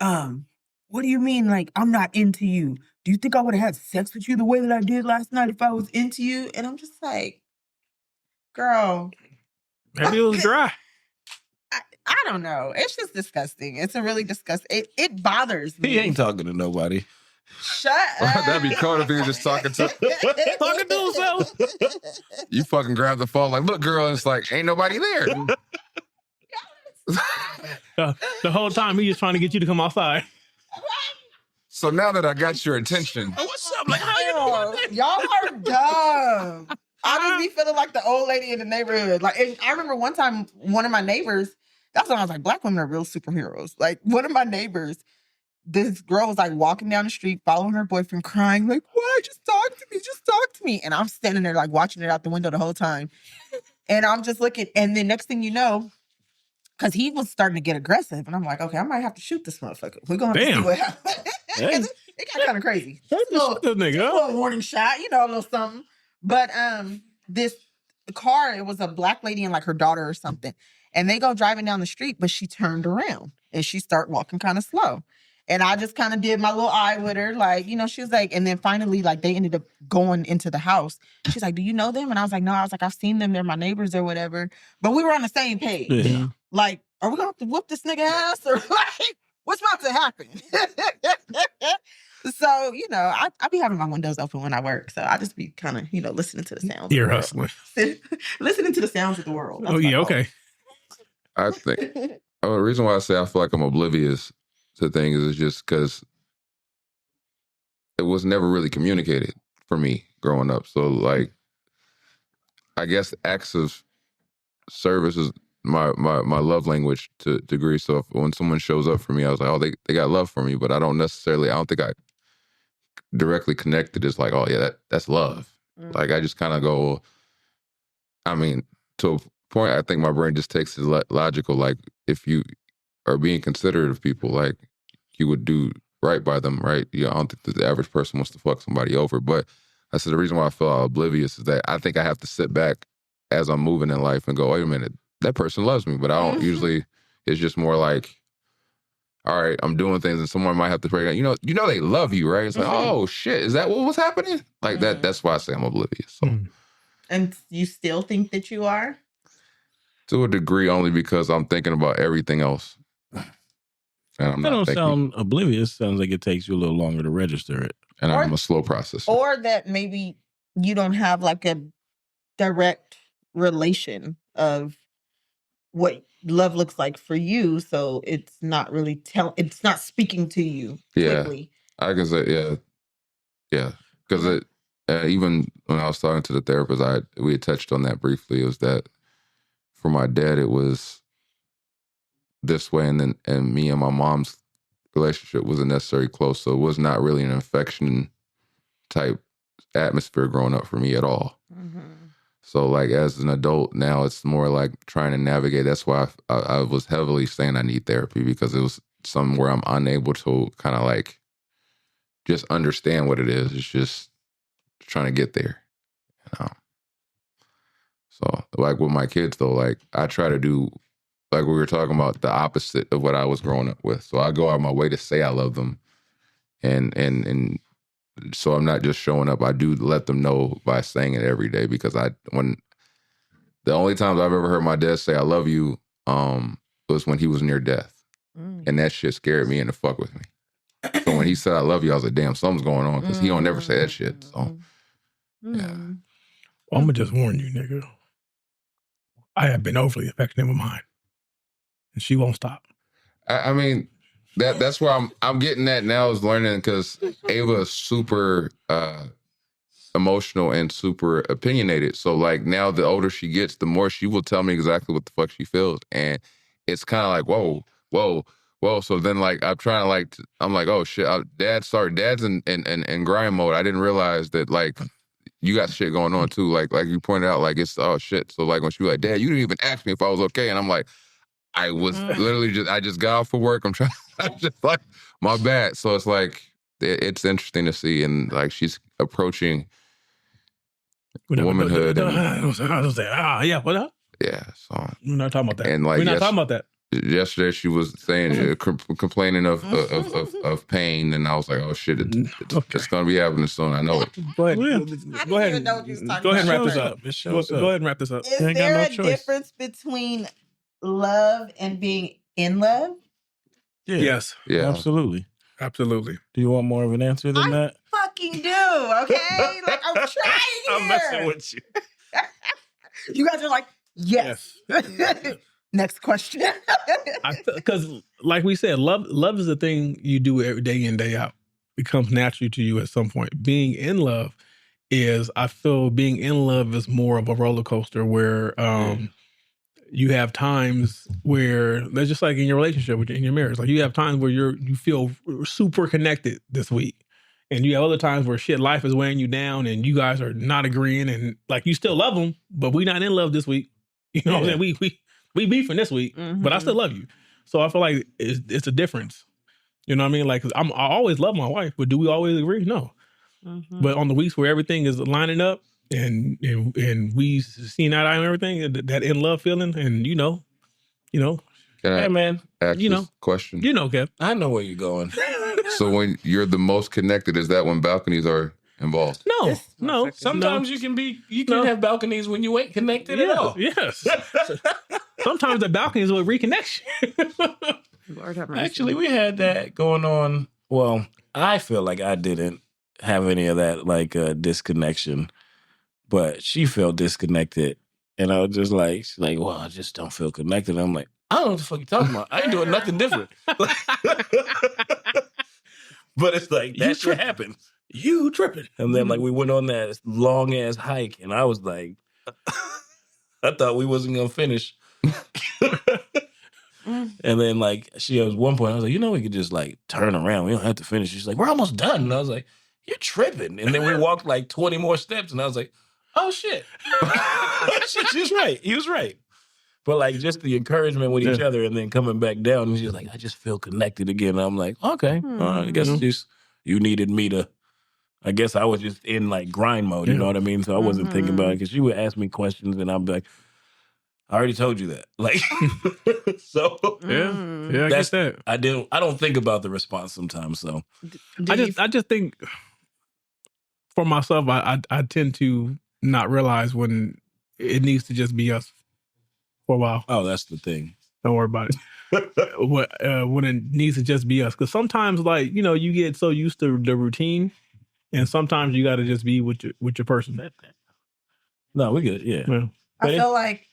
what do you mean, like, I'm not into you? Do you think I would have had sex with you the way that I did last night if I was into you? And I'm just like, girl. Maybe it was dry. I don't know. It's just disgusting. It's a really disgusting. It bothers me. He ain't talking to nobody. Shut up. That'd be cool if he was just talking to himself. You fucking grab the phone like, look, girl, and it's like, ain't nobody there. The whole time he just trying to get you to come outside. So now that I got your attention. Oh, what's up? Like, how you doing? Y'all are dumb. I just be feeling like the old lady in the neighborhood. Like, and I remember one time, one of my neighbors, that's when I was like, Black women are real superheroes. Like, one of my neighbors, this girl was like walking down the street, following her boyfriend, crying, like, why? Just talk to me. And I'm standing there like watching it out the window the whole time. And I'm just looking. And then next thing you know, because he was starting to get aggressive. And I'm like, okay, I might have to shoot this motherfucker. We're going to have to see what happens. It got kind of crazy. Just a little warning shot, a little something. But this car, it was a Black lady and like her daughter or something. And they go driving down the street, but she turned around and she started walking kind of slow. And I just kind of did my little eye with her. Like, she was like, and then finally, like, they ended up going into the house. She's like, do you know them? And I was like, no. I was like, I've seen them. They're my neighbors or whatever. But we were on the same page. Yeah. Like, are we gonna have to whoop this nigga ass or like what's about to happen? So, you know, I be having my windows open when I work. So I just be kind of, you know, listening to the sounds. Ear hustling. Listening to the sounds of the world. That's Oh, yeah, my okay. I think the reason why I say I feel like I'm oblivious to things is just because it was never really communicated for me growing up. So, like, I guess acts of service is my love language to a degree. So if, when someone shows up for me, I was like, oh, they got love for me, but I don't think I directly connected as like, oh yeah, that's love. Mm-hmm. Like I just kind of go, I mean, to a point, I think my brain just takes it logical. Like if you are being considerate of people, like you would do right by them, right? You know, I don't think the average person wants to fuck somebody over. But I said the reason why I feel oblivious is that I think I have to sit back as I'm moving in life and go, wait a minute, that person loves me. But I don't usually, it's just more like, all right, I'm doing things and someone might have to pray. You know they love you, right? It's like, oh shit, is that what was happening? Like that's why I say I'm oblivious. So. And you still think that you are? To a degree, only because I'm thinking about everything else. And I'm that not don't sound oblivious. Sounds like it takes you a little longer to register it. And I'm a slow processor. Or that maybe you don't have like a direct relation of what love looks like for you, so it's not really it's not speaking to you quickly. I can say yeah, because even when I was talking to the therapist, we had touched on that briefly. It was that for my dad, it was this way, and me and my mom's relationship wasn't necessarily close, so it was not really an affection type atmosphere growing up for me at all. Mm-hmm. So, like, as an adult now, it's more like trying to navigate. That's why I was heavily saying I need therapy, because it was something where I'm unable to kind of like just understand what it is. It's just trying to get there. You know? So, like with my kids, though, like I try to do, like we were talking about, the opposite of what I was growing up with. So I go out of my way to say I love them, and so I'm not just showing up. I do let them know by saying it every day, because when the only times I've ever heard my dad say I love you was when he was near death. And that shit scared me into fuck with me. So when he said I love you, I was like, damn, something's going on, because he don't never say that shit. So yeah. Well, I'm gonna just warn you, nigga. I have been overly affectionate with mine, and she won't stop. I mean, that's where I'm getting at now, is learning, because Ava is super emotional and super opinionated. So like now, the older she gets, the more she will tell me exactly what the fuck she feels, and it's kind of like whoa. So then like I'm trying to I'm like, oh shit, Dad's in grind mode. I didn't realize that like you got shit going on too. Like you pointed out, like it's oh shit. So like when she was like, Dad, you didn't even ask me if I was okay, and I'm like, I was literally I just got off for work. I'm just like, my bad. So it's like, it's interesting to see. And like, she's approaching womanhood. Yeah, what up? Yeah, so. We're not talking about that. And like, we're not talking about that. Yesterday, she was saying, complaining of pain. And I was like, oh shit, it's going to be happening soon. I know it. Go ahead. Go ahead and wrap this up. Go ahead and wrap this up. Is there a difference between love and being in love? Yeah. Yes. Yeah. Absolutely. Do you want more of an answer than that? Fucking do, okay? Like, I'm trying here. I'm messing with you. You guys are like, yes. Next question. Because like we said, love is a thing you do every day in, day out. It comes naturally to you at some point. Being in love I feel being in love is more of a roller coaster where you have times where, that's just like in your relationship, in your marriage. Like you have times where you feel super connected this week. And you have other times where life is weighing you down and you guys are not agreeing, and like you still love them, but we not in love this week. You know what I'm saying? We beefing this week, but I still love you. So I feel like it's a difference. You know what I mean? Like, I always love my wife, but do we always agree? No. But on the weeks where everything is lining up and we seeing eye and everything, that in love feeling, and you know. Can I hey man, ask this question? You know, Kev. I know where you're going. So when you're the most connected, is that when balconies are involved? No. Sometimes you can have balconies when you ain't connected at all. Yes. Sometimes the balcony is a reconnection. Lord have mercy. Actually, we had that going on. Well, I feel like I didn't have any of that like disconnection, but she felt disconnected, and I was just like, she's like, well, I just don't feel connected. I'm like, I don't know what the fuck you talking about. I ain't doing nothing different. But it's like that shit happened. You tripping. And then like we went on that long ass hike, and I was like, I thought we wasn't gonna finish. And then like she was one point, I was like, we could just like turn around. We don't have to finish. She's like, we're almost done. And I was like, you're tripping. And then we walked like 20 more steps, and I was like, oh shit. She's right. He was right. But like just the encouragement with each other, and then coming back down, and she's like, I just feel connected again. And I'm like, okay, I guess just you needed me to. I guess I was just in like grind mode, you know what I mean? So I wasn't thinking about it, because she would ask me questions, and I'd be like, I already told you that. Like, so I guess that. I don't think about the response sometimes. So I just think for myself, I tend to not realize when it needs to just be us for a while. Oh, that's the thing. Don't worry about it. When it needs to just be us, because sometimes like you get so used to the routine. And sometimes you got to just be with your person. No, we good. Yeah. I feel like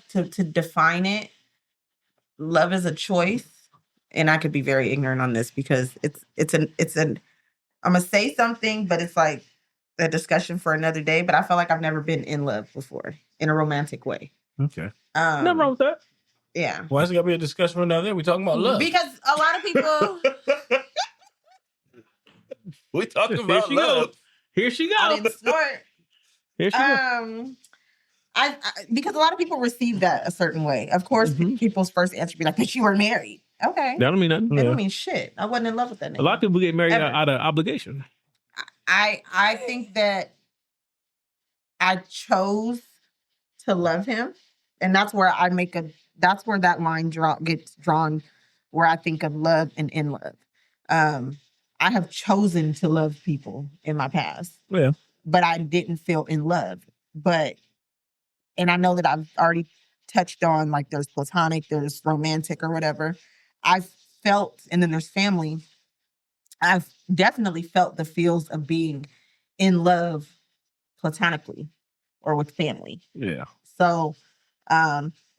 to define it, love is a choice, and I could be very ignorant on this because it's an I'm gonna say something, but it's like a discussion for another day. But I feel like I've never been in love before in a romantic way. Okay. Nothing wrong with that. Yeah. Why is it gotta be a discussion for another day? We talking about love. Because a lot of people we talking about love. Here she goes. I didn't snort. Here she goes. I because a lot of people receive that a certain way. Of course, people's first answer be like, "But you were married." Okay. That don't mean nothing. That don't mean shit. I wasn't in love with that nigga. A lot of people get married out of obligation. I think that I chose to love him, and that's where that's where that line gets drawn, where I think of love and in love. I have chosen to love people in my past. Yeah. But I didn't feel in love. And I know that I've already touched on, like, there's platonic, there's romantic or whatever. I've felt, and then there's family. I've definitely felt the feels of being in love platonically or with family. Yeah. So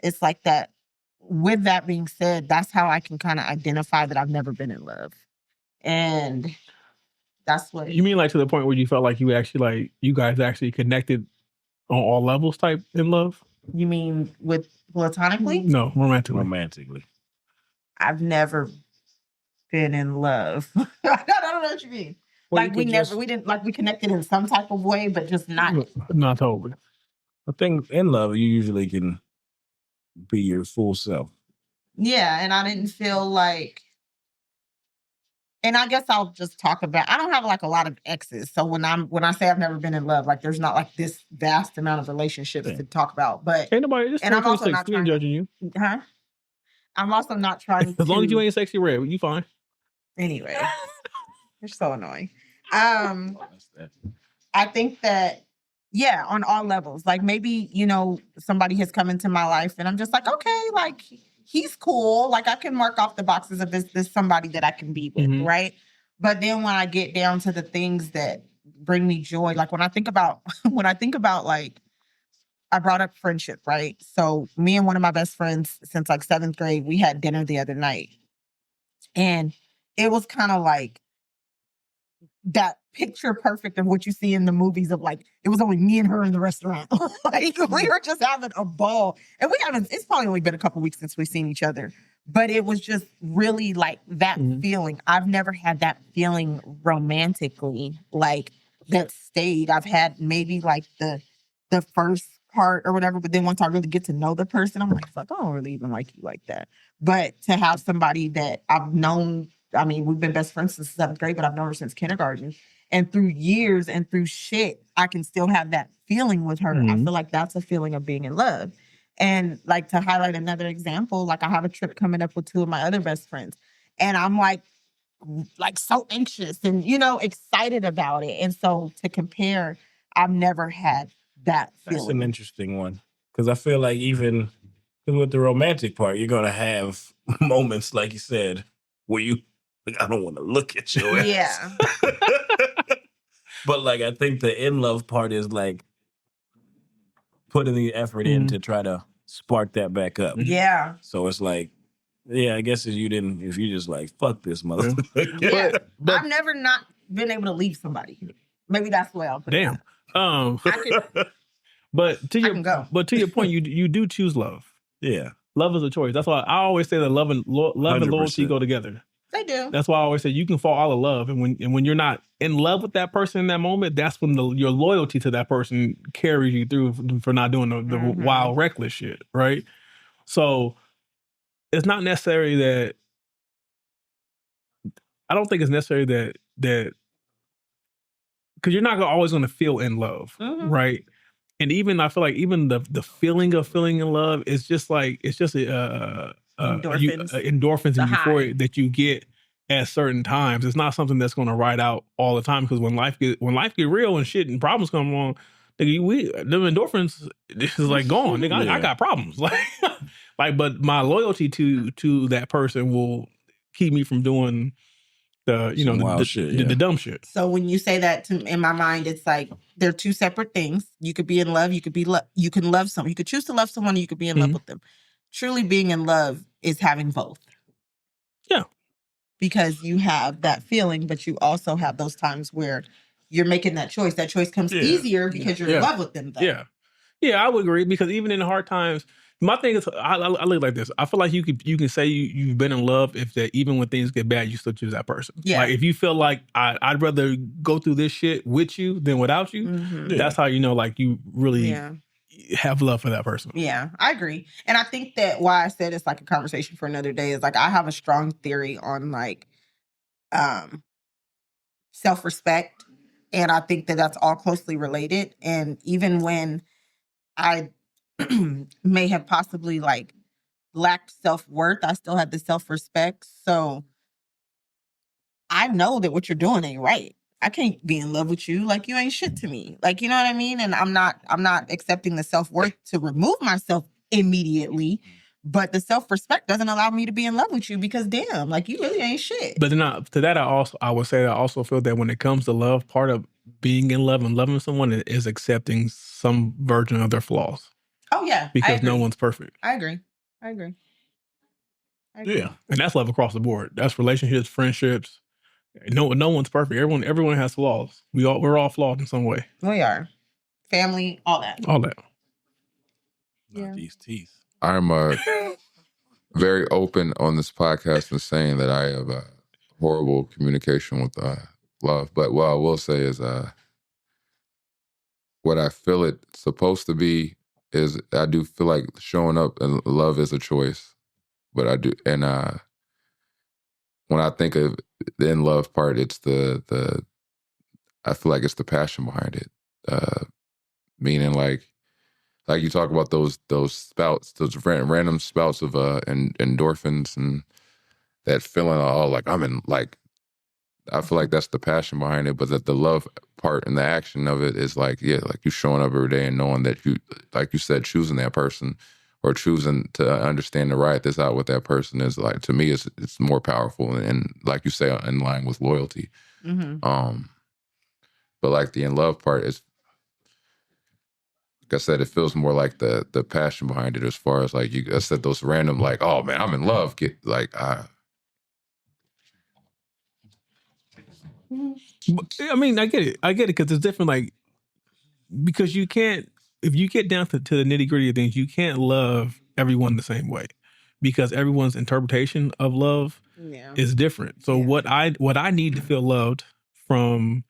it's like that. With that being said, that's how I can kind of identify that I've never been in love. And that's what... You mean like to the point where you felt like you guys actually connected on all levels type in love? You mean with platonically? No, romantically. Romantically. I've never been in love. I don't know what you mean. Well, like we didn't, like we connected in some type of way, but just not. Not totally. I think in love, you usually can be your full self. Yeah, and I didn't feel like... And I guess I'll just talk about... I don't have like a lot of exes. So when I say I've never been in love, like there's not like this vast amount of relationships to talk about. But ain't nobody just... And I'm also not trying... judging you. Huh? I'm also not trying as long as you ain't sexy red, you fine. Anyway. You're so annoying. I think that, yeah, on all levels. Like maybe, somebody has come into my life and I'm just like, okay, like he's cool. Like I can mark off the boxes of this somebody that I can be with, right? But then when I get down to the things that bring me joy, like when I think about like, I brought up friendship, right? So me and one of my best friends since like 7th grade, we had dinner the other night. And it was kind of like that picture perfect of what you see in the movies of like, it was only me and her in the restaurant. Like we were just having a ball. And it's probably only been a couple weeks since we've seen each other. But it was just really like that feeling. I've never had that feeling romantically, like that stayed. I've had maybe like the first part or whatever, but then once I really get to know the person, I'm like, fuck, I don't really even like you like that. But to have somebody that I've known, I mean, we've been best friends since 7th grade, but I've known her since kindergarten. And through years and through shit, I can still have that feeling with her. I feel like that's a feeling of being in love. And like to highlight another example, like I have a trip coming up with 2 of my other best friends. And I'm like so anxious and, excited about it. And so to compare, I've never had that That's feeling. an interesting one. Because I feel like even with the romantic part, you're going to have moments, like you said, where you, like, I don't want to look at your ass. Yeah. But like, I think the in love part is like putting the effort in to try to spark that back up. Yeah. So it's like, yeah, I guess if you just like, fuck this motherfucker. Yeah. But I've never not been able to leave somebody. Maybe that's the way I'll put damn. it. But to I can go. your point, you do choose love. Yeah. Love is a choice. That's why I always say that love and loyalty 100%. go together. They do. That's why I always say you can fall out of love, and when you're not in love with that person in that moment, that's when your loyalty to that person carries you through for not doing the wild, reckless shit, right? So it's not necessary that I don't think it's necessary that because you're not always going to feel in love, right? And even I feel like even the feeling of feeling in love is just like it's just endorphins and euphoria that you get at certain times. It's not something that's going to ride out all the time, because when life get real and shit and problems come along, nigga, them endorphins is like gone. Nigga, I got problems. Like, but my loyalty to that person will keep me from doing the dumb shit. So when you say that, in my mind, it's like they're two separate things. You could be in love. You could you can love someone. You could choose to love someone. You could be in love with them. Truly being in love is having both. Yeah. Because you have that feeling, but you also have those times where you're making that choice. That choice comes easier because you're in love with them. Though. Yeah. Yeah, I would agree, because even in the hard times, my thing is, I look like this. I feel like you can say you've been in love if that even when things get bad, you still choose that person. Yeah. Like if you feel like I'd rather go through this shit with you than without you, that's how you know like you really have love for that person. Yeah, I agree. And I think that why I said it's like a conversation for another day is like I have a strong theory on like self-respect. And I think that that's all closely related. And even when I may have possibly like lacked self-worth, I still had the self-respect. So I know that what you're doing ain't right. I can't be in love with you. Like you ain't shit to me. Like, you know what I mean? And I'm not accepting the self-worth to remove myself immediately. But the self-respect doesn't allow me to be in love with you because damn, like you really ain't shit. But then to that, I would say I also feel that when it comes to love, part of being in love and loving someone is accepting some version of their flaws. Oh yeah. Because no one's perfect. I agree. Yeah. And that's love across the board. That's relationships, friendships. No one's perfect. Everyone has flaws. We're all flawed in some way. We are. Family, all that. All that. Yeah. Not these teeth. I'm very open on this podcast and saying that I have horrible communication with love. But what I will say is what I feel it's supposed to be is I do feel like showing up and love is a choice. But I do, and when I think of the in love part, it's the I feel like it's the passion behind it. Meaning like you talk about those spouts, those random spouts of endorphins and that feeling of like I'm in, like I feel like that's the passion behind it, but that the love part and the action of it is like like you showing up every day and knowing that you, like you said, choosing that person or choosing to understand to ride this out with that person is like, to me, it's more powerful and like you say, in line with loyalty. But like the in love part is, like I said, it feels more like the passion behind it, as far as like I said, those random like, oh man, I'm in love. Get like I mean, I get it because it's different. Like because you can't, if you get down to the nitty gritty of things, you can't love everyone the same way because everyone's interpretation of love is different. So what I need to feel loved from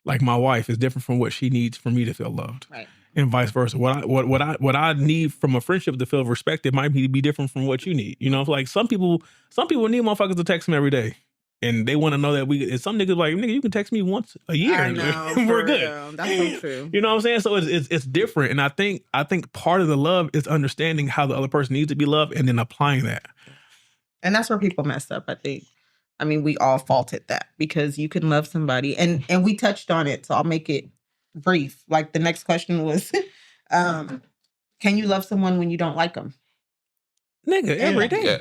like my wife is different from what she needs for me to feel loved. Right. And vice versa. What I need from a friendship to feel respected might be different from what you need. You know, like some people need motherfuckers to text them every day. And they want to know that and some niggas like, nigga, you can text me once a year. I know, and we're good. Real. That's so true. You know what I'm saying? So it's different. And I think part of the love is understanding how the other person needs to be loved and then applying that. And that's where people mess up, I think. I mean, we all faulted that because you can love somebody and we touched on it. So I'll make it brief. Like the next question was, can you love someone when you don't like them? Nigga, every day.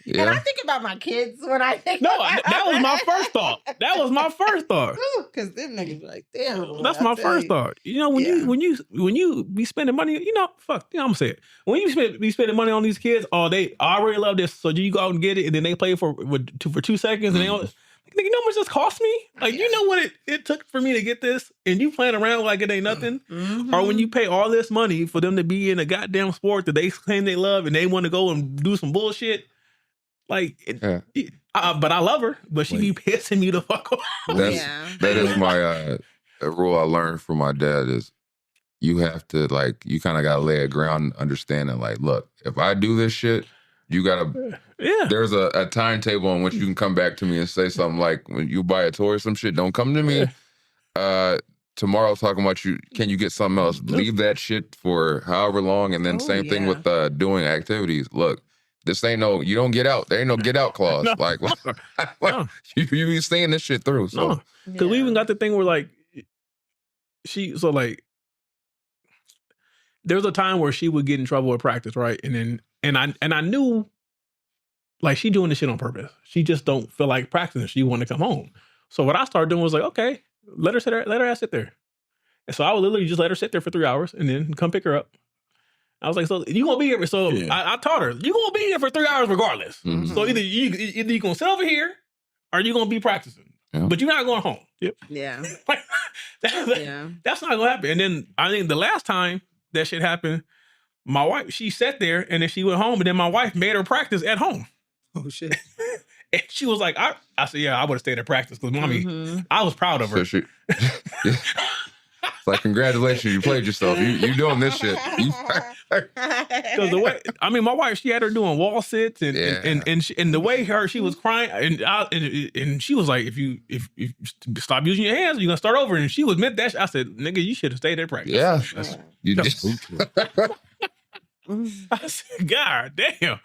Yeah. And I think about my kids when I think. No, that was my first thought. That was my first thought. Because them niggas be like, damn. That's my first thought. You know, when you be spending money, you know, I'm gonna say it. When you be spending money on these kids, I already love this. So you go out and get it, and then they play for 2 seconds, and they don't. Nigga, you know how much this cost me? Like, you know what it took for me to get this, and you playing around like it ain't nothing? Mm-hmm. Or when you pay all this money for them to be in a goddamn sport that they claim they love, and they want to go and do some bullshit. Like, but I love her, but she be pissing me the fuck off. That is my rule I learned from my dad is you have to, like, you kind of got to lay a ground understanding, like, look, if I do this shit, you got to, there's a timetable on which you can come back to me and say something like, when you buy a toy or some shit, don't come to me. Tomorrow talking about can you get something else? Leave that shit for however long. And then same thing with doing activities. Look, this ain't you don't get out. There ain't no get out clause. No. You be seeing this shit through. So, because we even got the thing where like, there was a time where she would get in trouble at practice, right? And I knew, like, she doing this shit on purpose. She just don't feel like practicing. She want to come home. So what I started doing was like, okay, let her ass sit there. And so I would literally just let her sit there for 3 hours and then come pick her up. I was like, so you gonna be here? So I taught her, you gonna be here for 3 hours regardless. Mm-hmm. So either you gonna sit over here or you gonna be practicing. Yeah. But you're not going home. Yep. Yeah. That's not gonna happen. And then I think the last time that shit happened, my wife, she sat there and then she went home, and then my wife made her practice at home. Oh shit. And she was like, I said, yeah, I would have stayed at practice because mommy, I was proud of her. So it's like, congratulations, you played yourself. You doing this shit. Because the way, I mean, my wife, she had her doing wall sits and the way she was crying, and she was like, if you stop using your hands, you're gonna start over. And she was meant that. I said, nigga, you should have stayed at practice. Yeah, you just. I said, God damn.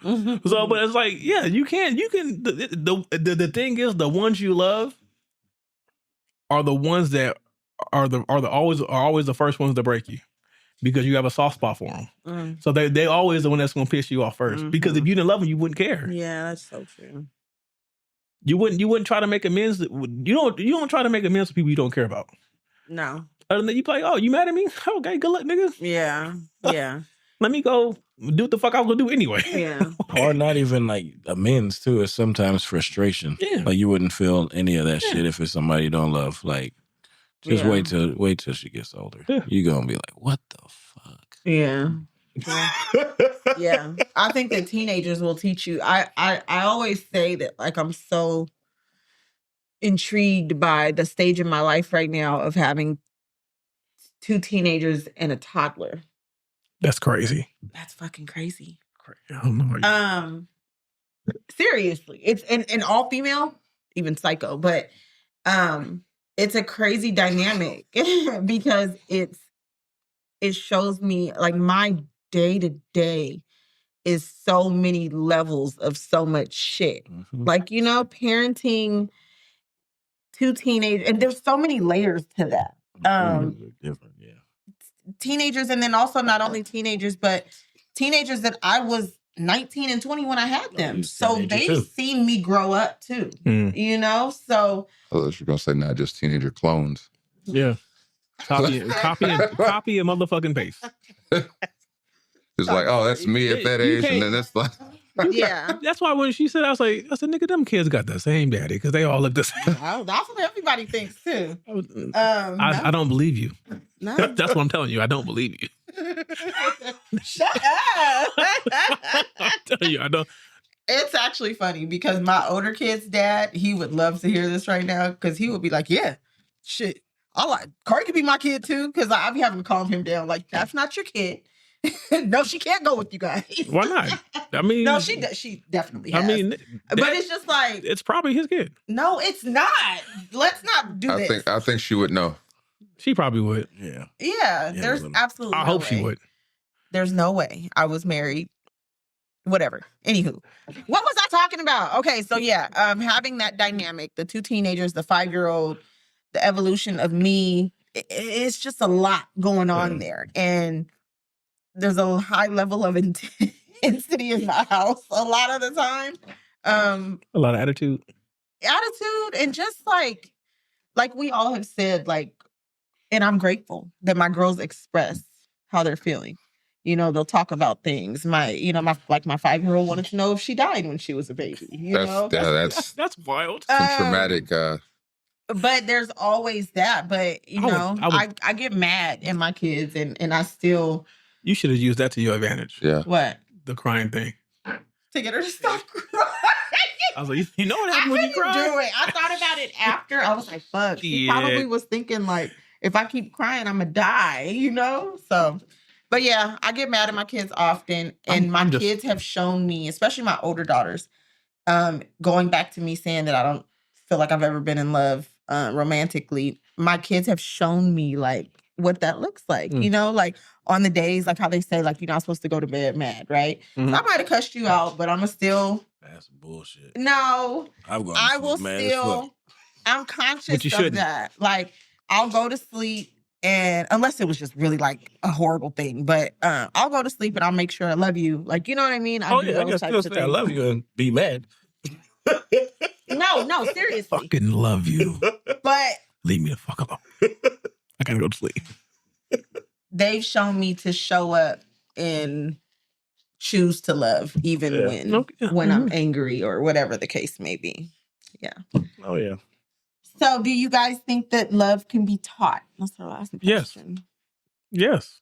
So, but it's like, yeah, you can. The thing is, the ones you love are the ones that are always the first ones to break you, because you have a soft spot for them. So they always the one that's gonna piss you off first. Because if you didn't love them, you wouldn't care. Yeah, that's so true. You wouldn't try to make amends. You don't try to make amends with people you don't care about. No. Other than you play, oh, you mad at me? Okay, good luck, nigga. Yeah. Let me go do what the fuck I was gonna do anyway. Yeah. Or not even like amends too. It's sometimes frustration. Yeah. Like you wouldn't feel any of that shit if it's somebody you don't love. Like just wait till she gets older. Yeah. You're gonna be like, what the fuck? Yeah. Yeah. I think that teenagers will teach you. I always say that, like, I'm so intrigued by the stage in my life right now of having 2 teenagers and a toddler. That's crazy. That's fucking crazy. I don't know. Seriously, it's an all female, even psycho, but it's a crazy dynamic because it shows me, like, my day to day is so many levels of so much shit. Like, parenting 2 teenagers, and there's so many layers to that. Different, yeah. Teenagers, and then also not only teenagers, but teenagers that I was 19 and 20 when I had them. So they've seen me grow up too. So I thought you were gonna say not just teenager clones. Yeah. Copy and motherfucking paste. It's like, oh, that's me at that age, and then that's like, yeah. That's why when she said, I said, nigga, them kids got the same daddy because they all look the same. Oh, that's what everybody thinks too. I don't believe you. No. That's what I'm telling you. I don't believe you. Shut up. I'm telling you, I don't. It's actually funny because my older kid's dad, he would love to hear this right now because he would be like, yeah, shit. Cardi could be my kid too, because I'll be having to calm him down. Like, that's not your kid. No, she can't go with you guys. Why not? I mean, no, she definitely has. I mean, but it's just like, it's probably his kid. No, it's not. Let's not do this. I think she would know. She probably would. Yeah. There's absolutely I hope she would. There's no way. I was married. Whatever. Anywho, what was I talking about? Okay, so yeah, having that dynamic, the 2 teenagers, the 5-year-old, the evolution of me, it's just a lot going on there. And there's a high level of intensity in my house a lot of the time. A lot of attitude. And just like we all have said, like, and I'm grateful that my girls express how they're feeling. You know, they'll talk about things. My 5-year-old wanted to know if she died when she was a baby. That's wild. Some traumatic. But there's always that. But I get mad at my kids, and I still. You should have used that to your advantage. Yeah. What? The crying thing. To get her to stop crying. I was like, you know what happened when you cry? Do it. I thought about it after. I was like, fuck. She probably was thinking like, if I keep crying, I'm gonna die. You know. So. But yeah, I get mad at my kids often, and my kids have shown me, especially my older daughters, going back to me saying that I don't feel like I've ever been in love romantically. My kids have shown me like what that looks like, you know, like on the days, like how they say, like, you're not supposed to go to bed mad, right? Mm-hmm. So I might have cussed you out, but I'm gonna still. That's bullshit. No, I will still. I'm conscious of that. Like, I'll go to sleep. And unless it was just really like a horrible thing, but I'll go to sleep and I'll make sure I love you. Like, you know what I mean? I can still say I love you and be mad. No, seriously. Fucking love you. But leave me the fuck alone. I gotta go to sleep. They've shown me to show up and choose to love, even when I'm angry or whatever the case may be. Yeah. Oh yeah. So, do you guys think that love can be taught? That's our last question. Yes.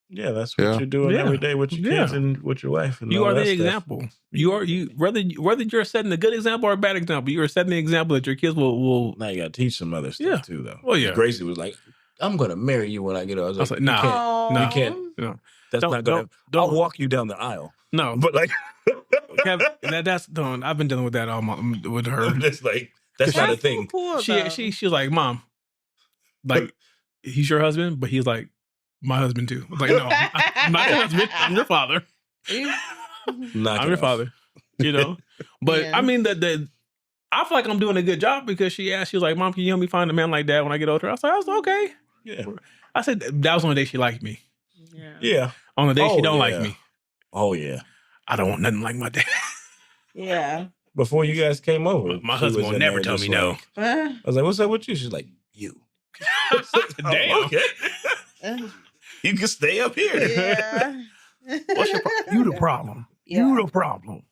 Yeah, that's what you're doing every day with your kids and with your wife. And you are the example. Whether you're setting a good example or a bad example, you are setting the example that your kids will. Now you got to teach some other stuff too, though. Well, yeah. Gracie was like, "I'm going to marry you when I get older." I was like, "No, you can't. No, that's not going to. I'll walk you down the aisle." No, but like, that's done. I've been dealing with that with her. Just like. That's not a thing. Cool, she's like, Mom, like, he's your husband, but he's like my husband too. I was like, no, I'm not your husband. I'm your father. I'm your father. You know, but I mean that I feel like I'm doing a good job because she was like, Mom, can you help me find a man like that when I get older? I was like, okay. Yeah. I said that was on the day she liked me. Yeah. On the day she don't like me. Oh yeah. I don't want nothing like my dad. Yeah. Before you guys came over, my husband will never tell me no. I was like, "What's up with you?" She's like, "You." Damn. Okay. You can stay up here. Yeah. What's your problem? You the problem. Yeah. You the problem.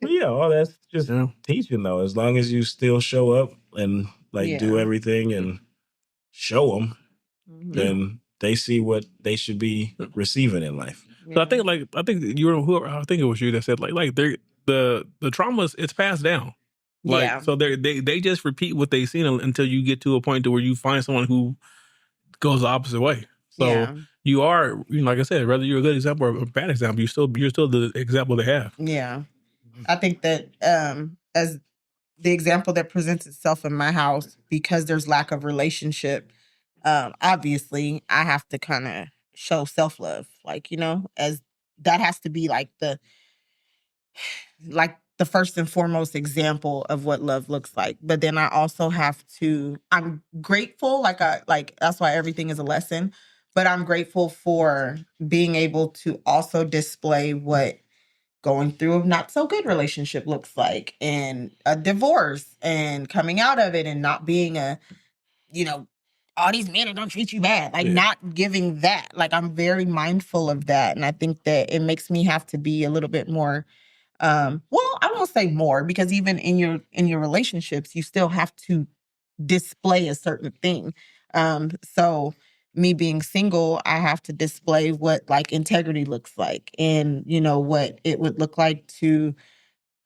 Yeah. All that's just teaching, though. As long as you still show up and do everything and show them, then they see what they should be receiving in life. So I think I think it was you that said like the traumas, it's passed down. So they just repeat what they've seen until you get to a point to where you find someone who goes the opposite way. So you are, like I said, whether you're a good example or a bad example, you're still the example they have. Yeah. I think that as the example that presents itself in my house, because there's lack of relationship, obviously I have to kind of show self-love. Like, as that has to be like the first and foremost example of what love looks like. But then I also have to, I'm grateful, like that's why everything is a lesson, but I'm grateful for being able to also display what going through a not so good relationship looks like, and a divorce, and coming out of it, and not being all these men are gonna treat you bad. Not giving that. Like, I'm very mindful of that. And I think that it makes me have to be a little bit more, I won't say more, because even in your relationships, you still have to display a certain thing. So me being single, I have to display what integrity looks like, and what it would look like to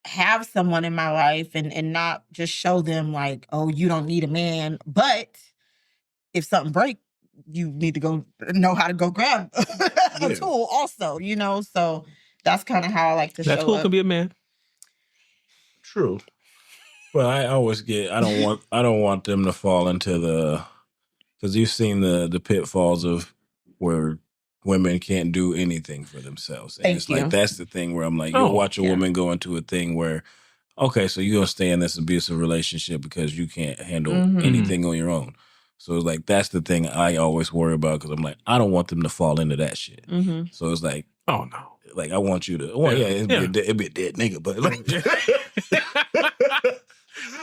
have someone in my life, and not just show them like, oh, you don't need a man, but if something breaks, you need to go know how to go grab a tool also, so that's kind of how I like to show up. That tool could be a man. True. Well, I always I don't want them to fall into because you've seen the pitfalls of where women can't do anything for themselves. And Thank you. like, that's the thing where I'm like, you'll watch a woman go into a thing where, okay, so you're gonna stay in this abusive relationship because you can't handle Mhm. anything on your own. So it's like that's the thing I always worry about because I'm like I don't want them to fall into that shit. Mm-hmm. So it's like, Oh no. like I want you to. Well, yeah, it'd be a dead nigga, but like,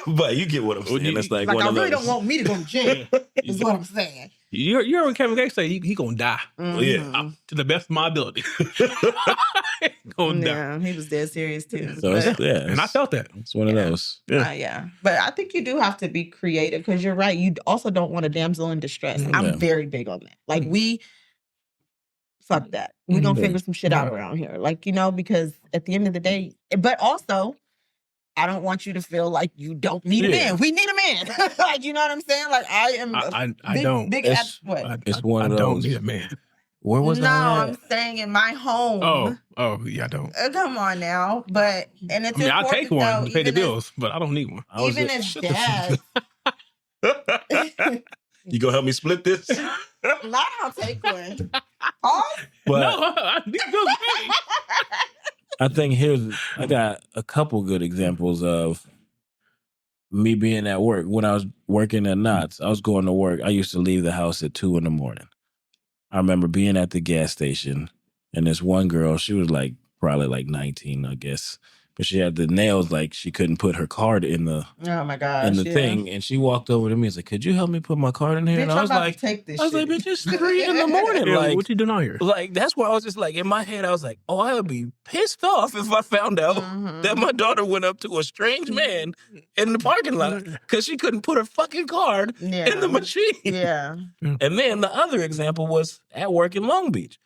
but you get what I'm saying. It's like Like, one I of really those. don't want me to go to jail. Is what I'm saying. You're when Kevin Gates say he gonna die. Mhm. To the best of my ability. Gonna die. Yeah, he was dead serious too. So it's, yeah, And I felt that. it's one of those. Yeah. But I think you do have to be creative because you're right. You also don't want a damsel in distress. Yeah. I'm very big on that. Like fuck that. We gonna Yeah. figure some shit out around here. Like, because at the end of the day, but also I don't want you to feel like you don't need a man. We need a man. Like, you know what I'm saying? Like I am I don't. big It's- what? It's one I of don't those. need a man. Where was No, that? I'm saying in my home. Oh, yeah, I don't. Come on now. But and it's I mean, I'll important, take one though, to pay the even as- bills, but I don't need one. I was Even at- as Shut the fuck dads. You gonna help me split this? Not I'll take one. Oh, But No, I need bills paid. I think I got a couple good examples of me being at work. When I was working at Knott's, I was going to work. I used to leave the house at 2 a.m. I remember being at the gas station, and this one girl, she was like probably like 19, I guess. But she had the nails like she couldn't put her card in the oh my gosh. thing. And she walked over to me and said, "Could you help me put my card in here?" Bitch, And I'm I was about like, to take this I was like, shit. bitch, it's 3 a.m. Yeah, Like, what you doing out here? like that's why I was just like in my head, I was like, oh, I would be pissed off if I found out Mhm. that my daughter went up to a strange man in the parking lot because she couldn't put her fucking card Yeah. in the machine. Yeah. And then the other example was at work in Long Beach.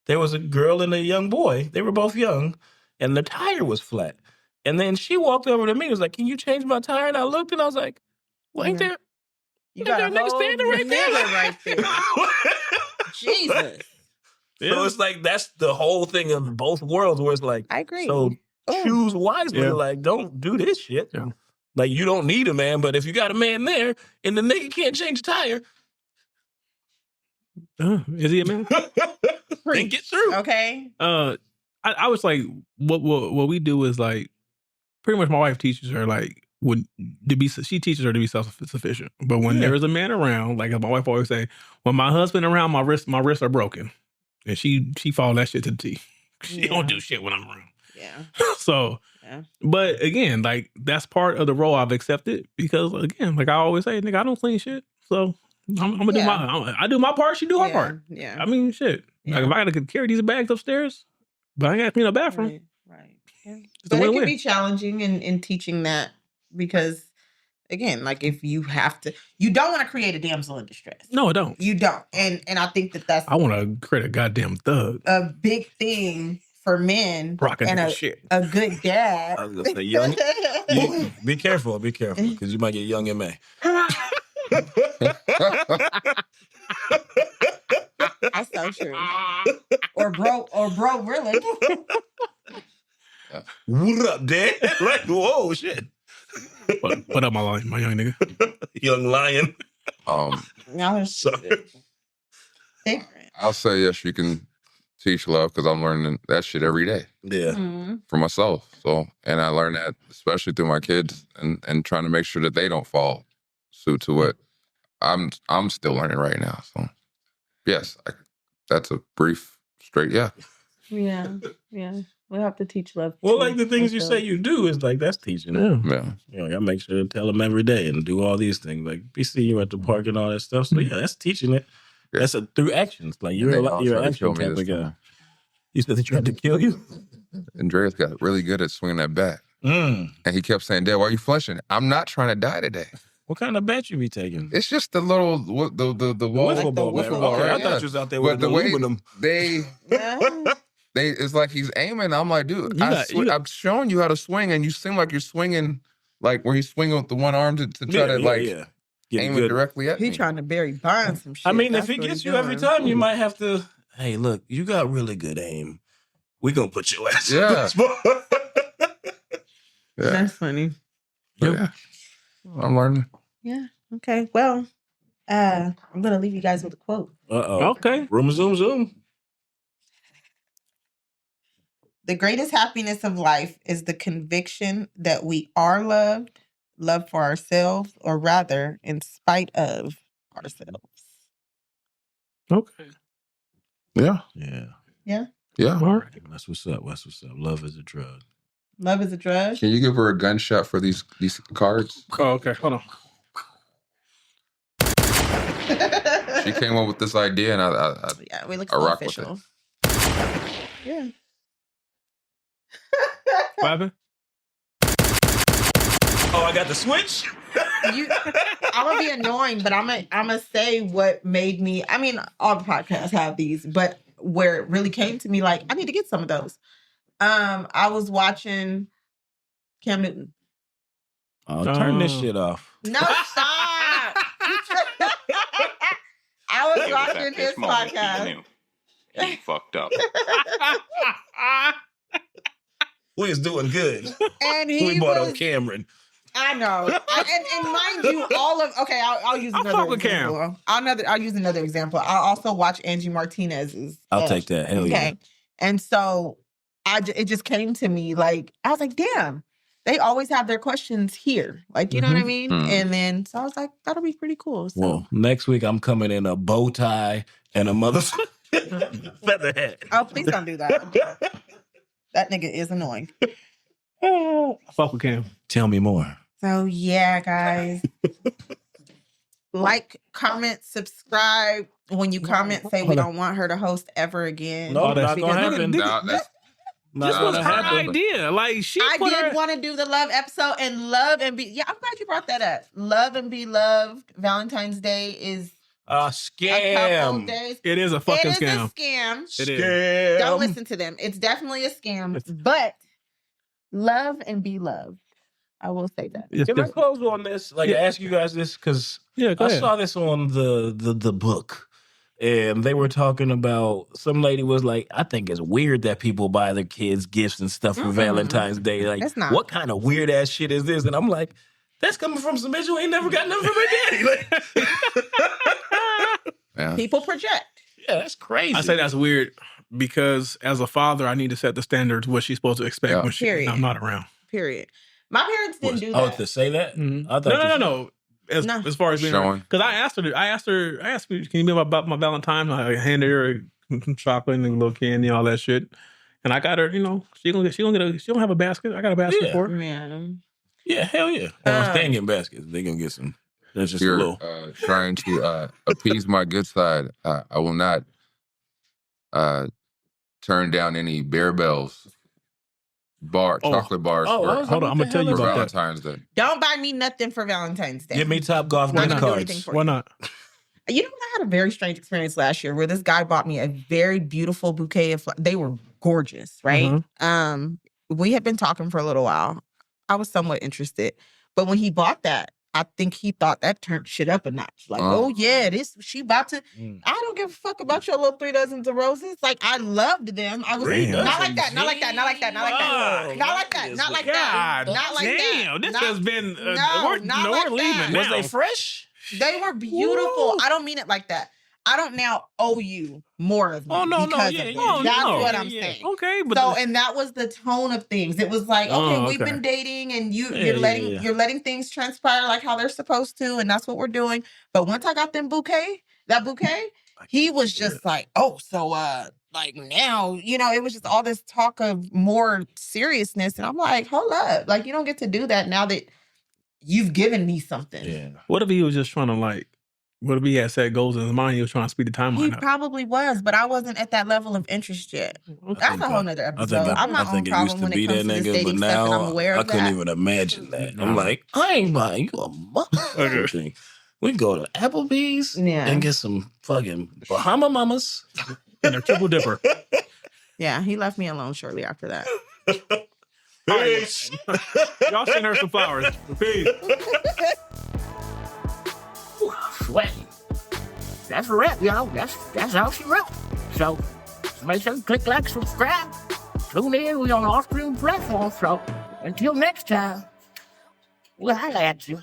There was a girl and a young boy. They were both young, and the tire was flat. And then she walked over to me and was like, "Can you change my tire?" And I looked and I was like, "Well, ain't there? You ain't got there a a nigga whole standing right there?" nigga right there. Jesus. So it's like that's the whole thing of both worlds where it's like, I agree. so Ooh. choose wisely. Yeah. Like, don't do this shit. Yeah. Like, you don't need a man, but if you got a man there and the nigga can't change a tire, Is he a man? then get through. Okay. I was like, what we do is like, pretty much my wife teaches her like she teaches her to be self-sufficient. But when there is a man around, like my wife always say, when my husband around, my wrists are broken, and she follow that shit to the T. She Yeah. don't do shit when I'm around. Yeah. So, Yeah. but again, like that's part of the role I've accepted because again, like I always say, nigga, I don't clean shit, so I'm gonna do I do my part. She do her part. Yeah. I mean, shit. Yeah. Like if I gotta carry these bags upstairs, but I ain't got to clean the bathroom. Right. Yeah. It's a But it can win-win. be challenging in teaching that because, again, like if you have to, you don't want to create a damsel in distress. No, I don't. You don't. And I think that's I want to create a goddamn thug. a big thing for men Rocking and that shit. a good dad. I was gonna say young. Be careful, because you might get young and May. That's so true. Or bro, really. What up, Dad? Like, whoa, shit. What up, my young nigga? Young lion. Now it's Sorry. different. I'll say yes, you can teach love because I'm learning that shit every day Yeah. Mhm. for myself. So, and I learned that especially through my kids and trying to make sure that they don't fall suit to what I'm still learning right now. So, yes, that's a brief, straight yeah. Yeah. We'll have to teach love. Well, too, like the things you myself. say you do is like that's teaching. Yeah. Yeah. You know, I make sure to tell them every day and do all these things. Like we see you at the park and all that stuff. So yeah, that's teaching it. Yeah. That's through actions. Like And you're they you're also an tried to action kill me type this of guy. time. You said they tried to kill you. Andreas got really good at swinging that bat. And he kept saying, Dad, why are you flushing? I'm not trying to die today. What kind of bat you be taking? It's just the little, the ball. Wiffle ball, man. wiffle ball, Okay, I right? thought you was out there with But the way aluminum. they, Yeah. it's like he's aiming. I'm like, dude, You got- I'm showing you how to swing, and you seem like you're swinging, like where he's swinging with the one arm to try to Get aim good. it directly at He me. trying to Barry Bonds some shit. I mean, That's if he what gets he's you every doing. time, you might have to. Hey, look, you got really good aim. We gonna put your ass. in Yeah. this ball. Yeah. That's funny. But yeah. I'm learning. Yeah. Okay. Well, I'm gonna leave you guys with a quote. Uh-oh. Okay. Room zoom zoom. The greatest happiness of life is the conviction that we are loved for ourselves, or rather, in spite of ourselves. Okay. Yeah. Yeah. Yeah. Yeah. All right. That's what's up. That's what's up. Love is a drug. Love is a drug. Can you give her a gunshot for these cards? Oh, okay. Hold on. She came up with this idea, and I Yeah, we look I so rock with official. Yeah. What happened? Oh, I got the switch? I'm gonna be annoying, but I'm gonna say what made me. I mean, all the podcasts have these, but where it really came to me, like I need to get some of those. I was watching Cam Newton. Oh, turn this shit off. No, stop. I was watching his podcast. You fucked up. We was doing good. And he We bought was, a Cameron. I know. And mind you, all of okay, I'll use I'll another fuck with Cam. example. I'll use another example. I'll also watch Angie Martinez's. I'll take that. Hell yeah. And so it just came to me like I was like, damn, they always have their questions here. Like, you know what I mean? Mhm. And then so I was like, that'll be pretty cool. So. Well, next week I'm coming in a bow tie and a mother feather hat. Oh, please don't do that. That nigga is annoying. Fuck with Cam. Tell me more. So yeah, guys. Like, comment, subscribe. When you comment, say we don't want her to host ever again. No, that's not gonna happen. Nah, that's This Nah, was nah, her nah. idea. Like she I put did her. want to do the love episode and love and be. Yeah, I'm glad you brought that up. Love and be loved. Valentine's Day is A a couple scam. days. It is a It fucking is scam. a scam. It is. Scam. Don't listen to them. It's definitely a scam. But love and be loved. I will say that. It's Can I different. close on this? Like, Yeah. ask you guys this because Yeah, go I ahead. saw this on the book, and they were talking about some lady was like, I think it's weird that people buy their kids gifts and stuff for Mm-mm. Valentine's Day. Like, It's not. what kind of weird ass shit is this? And I'm like, that's coming from some bitch who ain't never got nothing from her daddy. Like, yeah. People project. yeah, that's crazy. I say that's weird because as a father, I need to set the standards what she's supposed to expect Yeah. when Period. I'm not around. Period. My parents didn't do Oh, that. to say that? Mhm. I thought No. As No. far as being Showing. because I asked her, can you be about my Valentine's? I handed her some chocolate and a little candy, all that shit. And I got her, she don't have a basket. I got a basket Yeah. for her. Yeah. Yeah, hell yeah. They ain't getting baskets. They gonna get some. That's just a You're little. trying to appease my good side. I will not turn down any Bear Bells chocolate bars Oh, I for, was Hold on, like, I'm what gonna tell the you hell about is that. Valentine's Day. Don't buy me nothing for Valentine's Day. Give me Top Golf Not gift gonna do anything cards. for Why not? You know, I had a very strange experience last year where this guy bought me a very beautiful bouquet of they were gorgeous, right? We had been talking for a little while. I was somewhat interested. But when he bought that, I think he thought that turned shit up a notch. Like, oh yeah, she about to Mm. I don't give a fuck about your little 3 dozens of roses. Like I loved them. I was 3 not like dozens? that, not like that, not like that, not like that. Oh, Not like that, not like that. God Not like damn, that. this Not- has been No, we're not like leaving that. now. Was they fresh? They were beautiful. Woo. I don't mean it like that. I don't now owe you more of me. Oh, no, because yeah, of yeah, them. yeah. That's No, what yeah, I'm yeah. saying. Okay, but So, and that was the tone of things. It was like, okay, we've okay. been dating, and Yeah, you're letting things transpire like how they're supposed to, and that's what we're doing. But once I got that bouquet, he was just like, oh, so like now, it was just all this talk of more seriousness, and I'm like, hold up, like you don't get to do that now that you've given me something. Yeah. what if he was just trying to what if he had set goals in his mind? He was trying to speed the He timeline up. probably was, but I wasn't at that level of interest yet. That's a whole nother episode. I'm my own it used problem to when be it that comes to this nigga, but dating stuff, and I'm now aware I of couldn't that. even imagine that. I'm like, I ain't buying you a motherfucking thing. We can go to Applebee's Yeah. and get some fucking Bahama Mamas. And a triple dipper. Yeah, he left me alone shortly after that. Peace. Y'all send her some flowers. Peace. Sweating. That's a wrap, y'all. That's how she wrote. So make sure you click like, subscribe. Tune in. We on all streaming platforms. So until next time, we'll holla at you.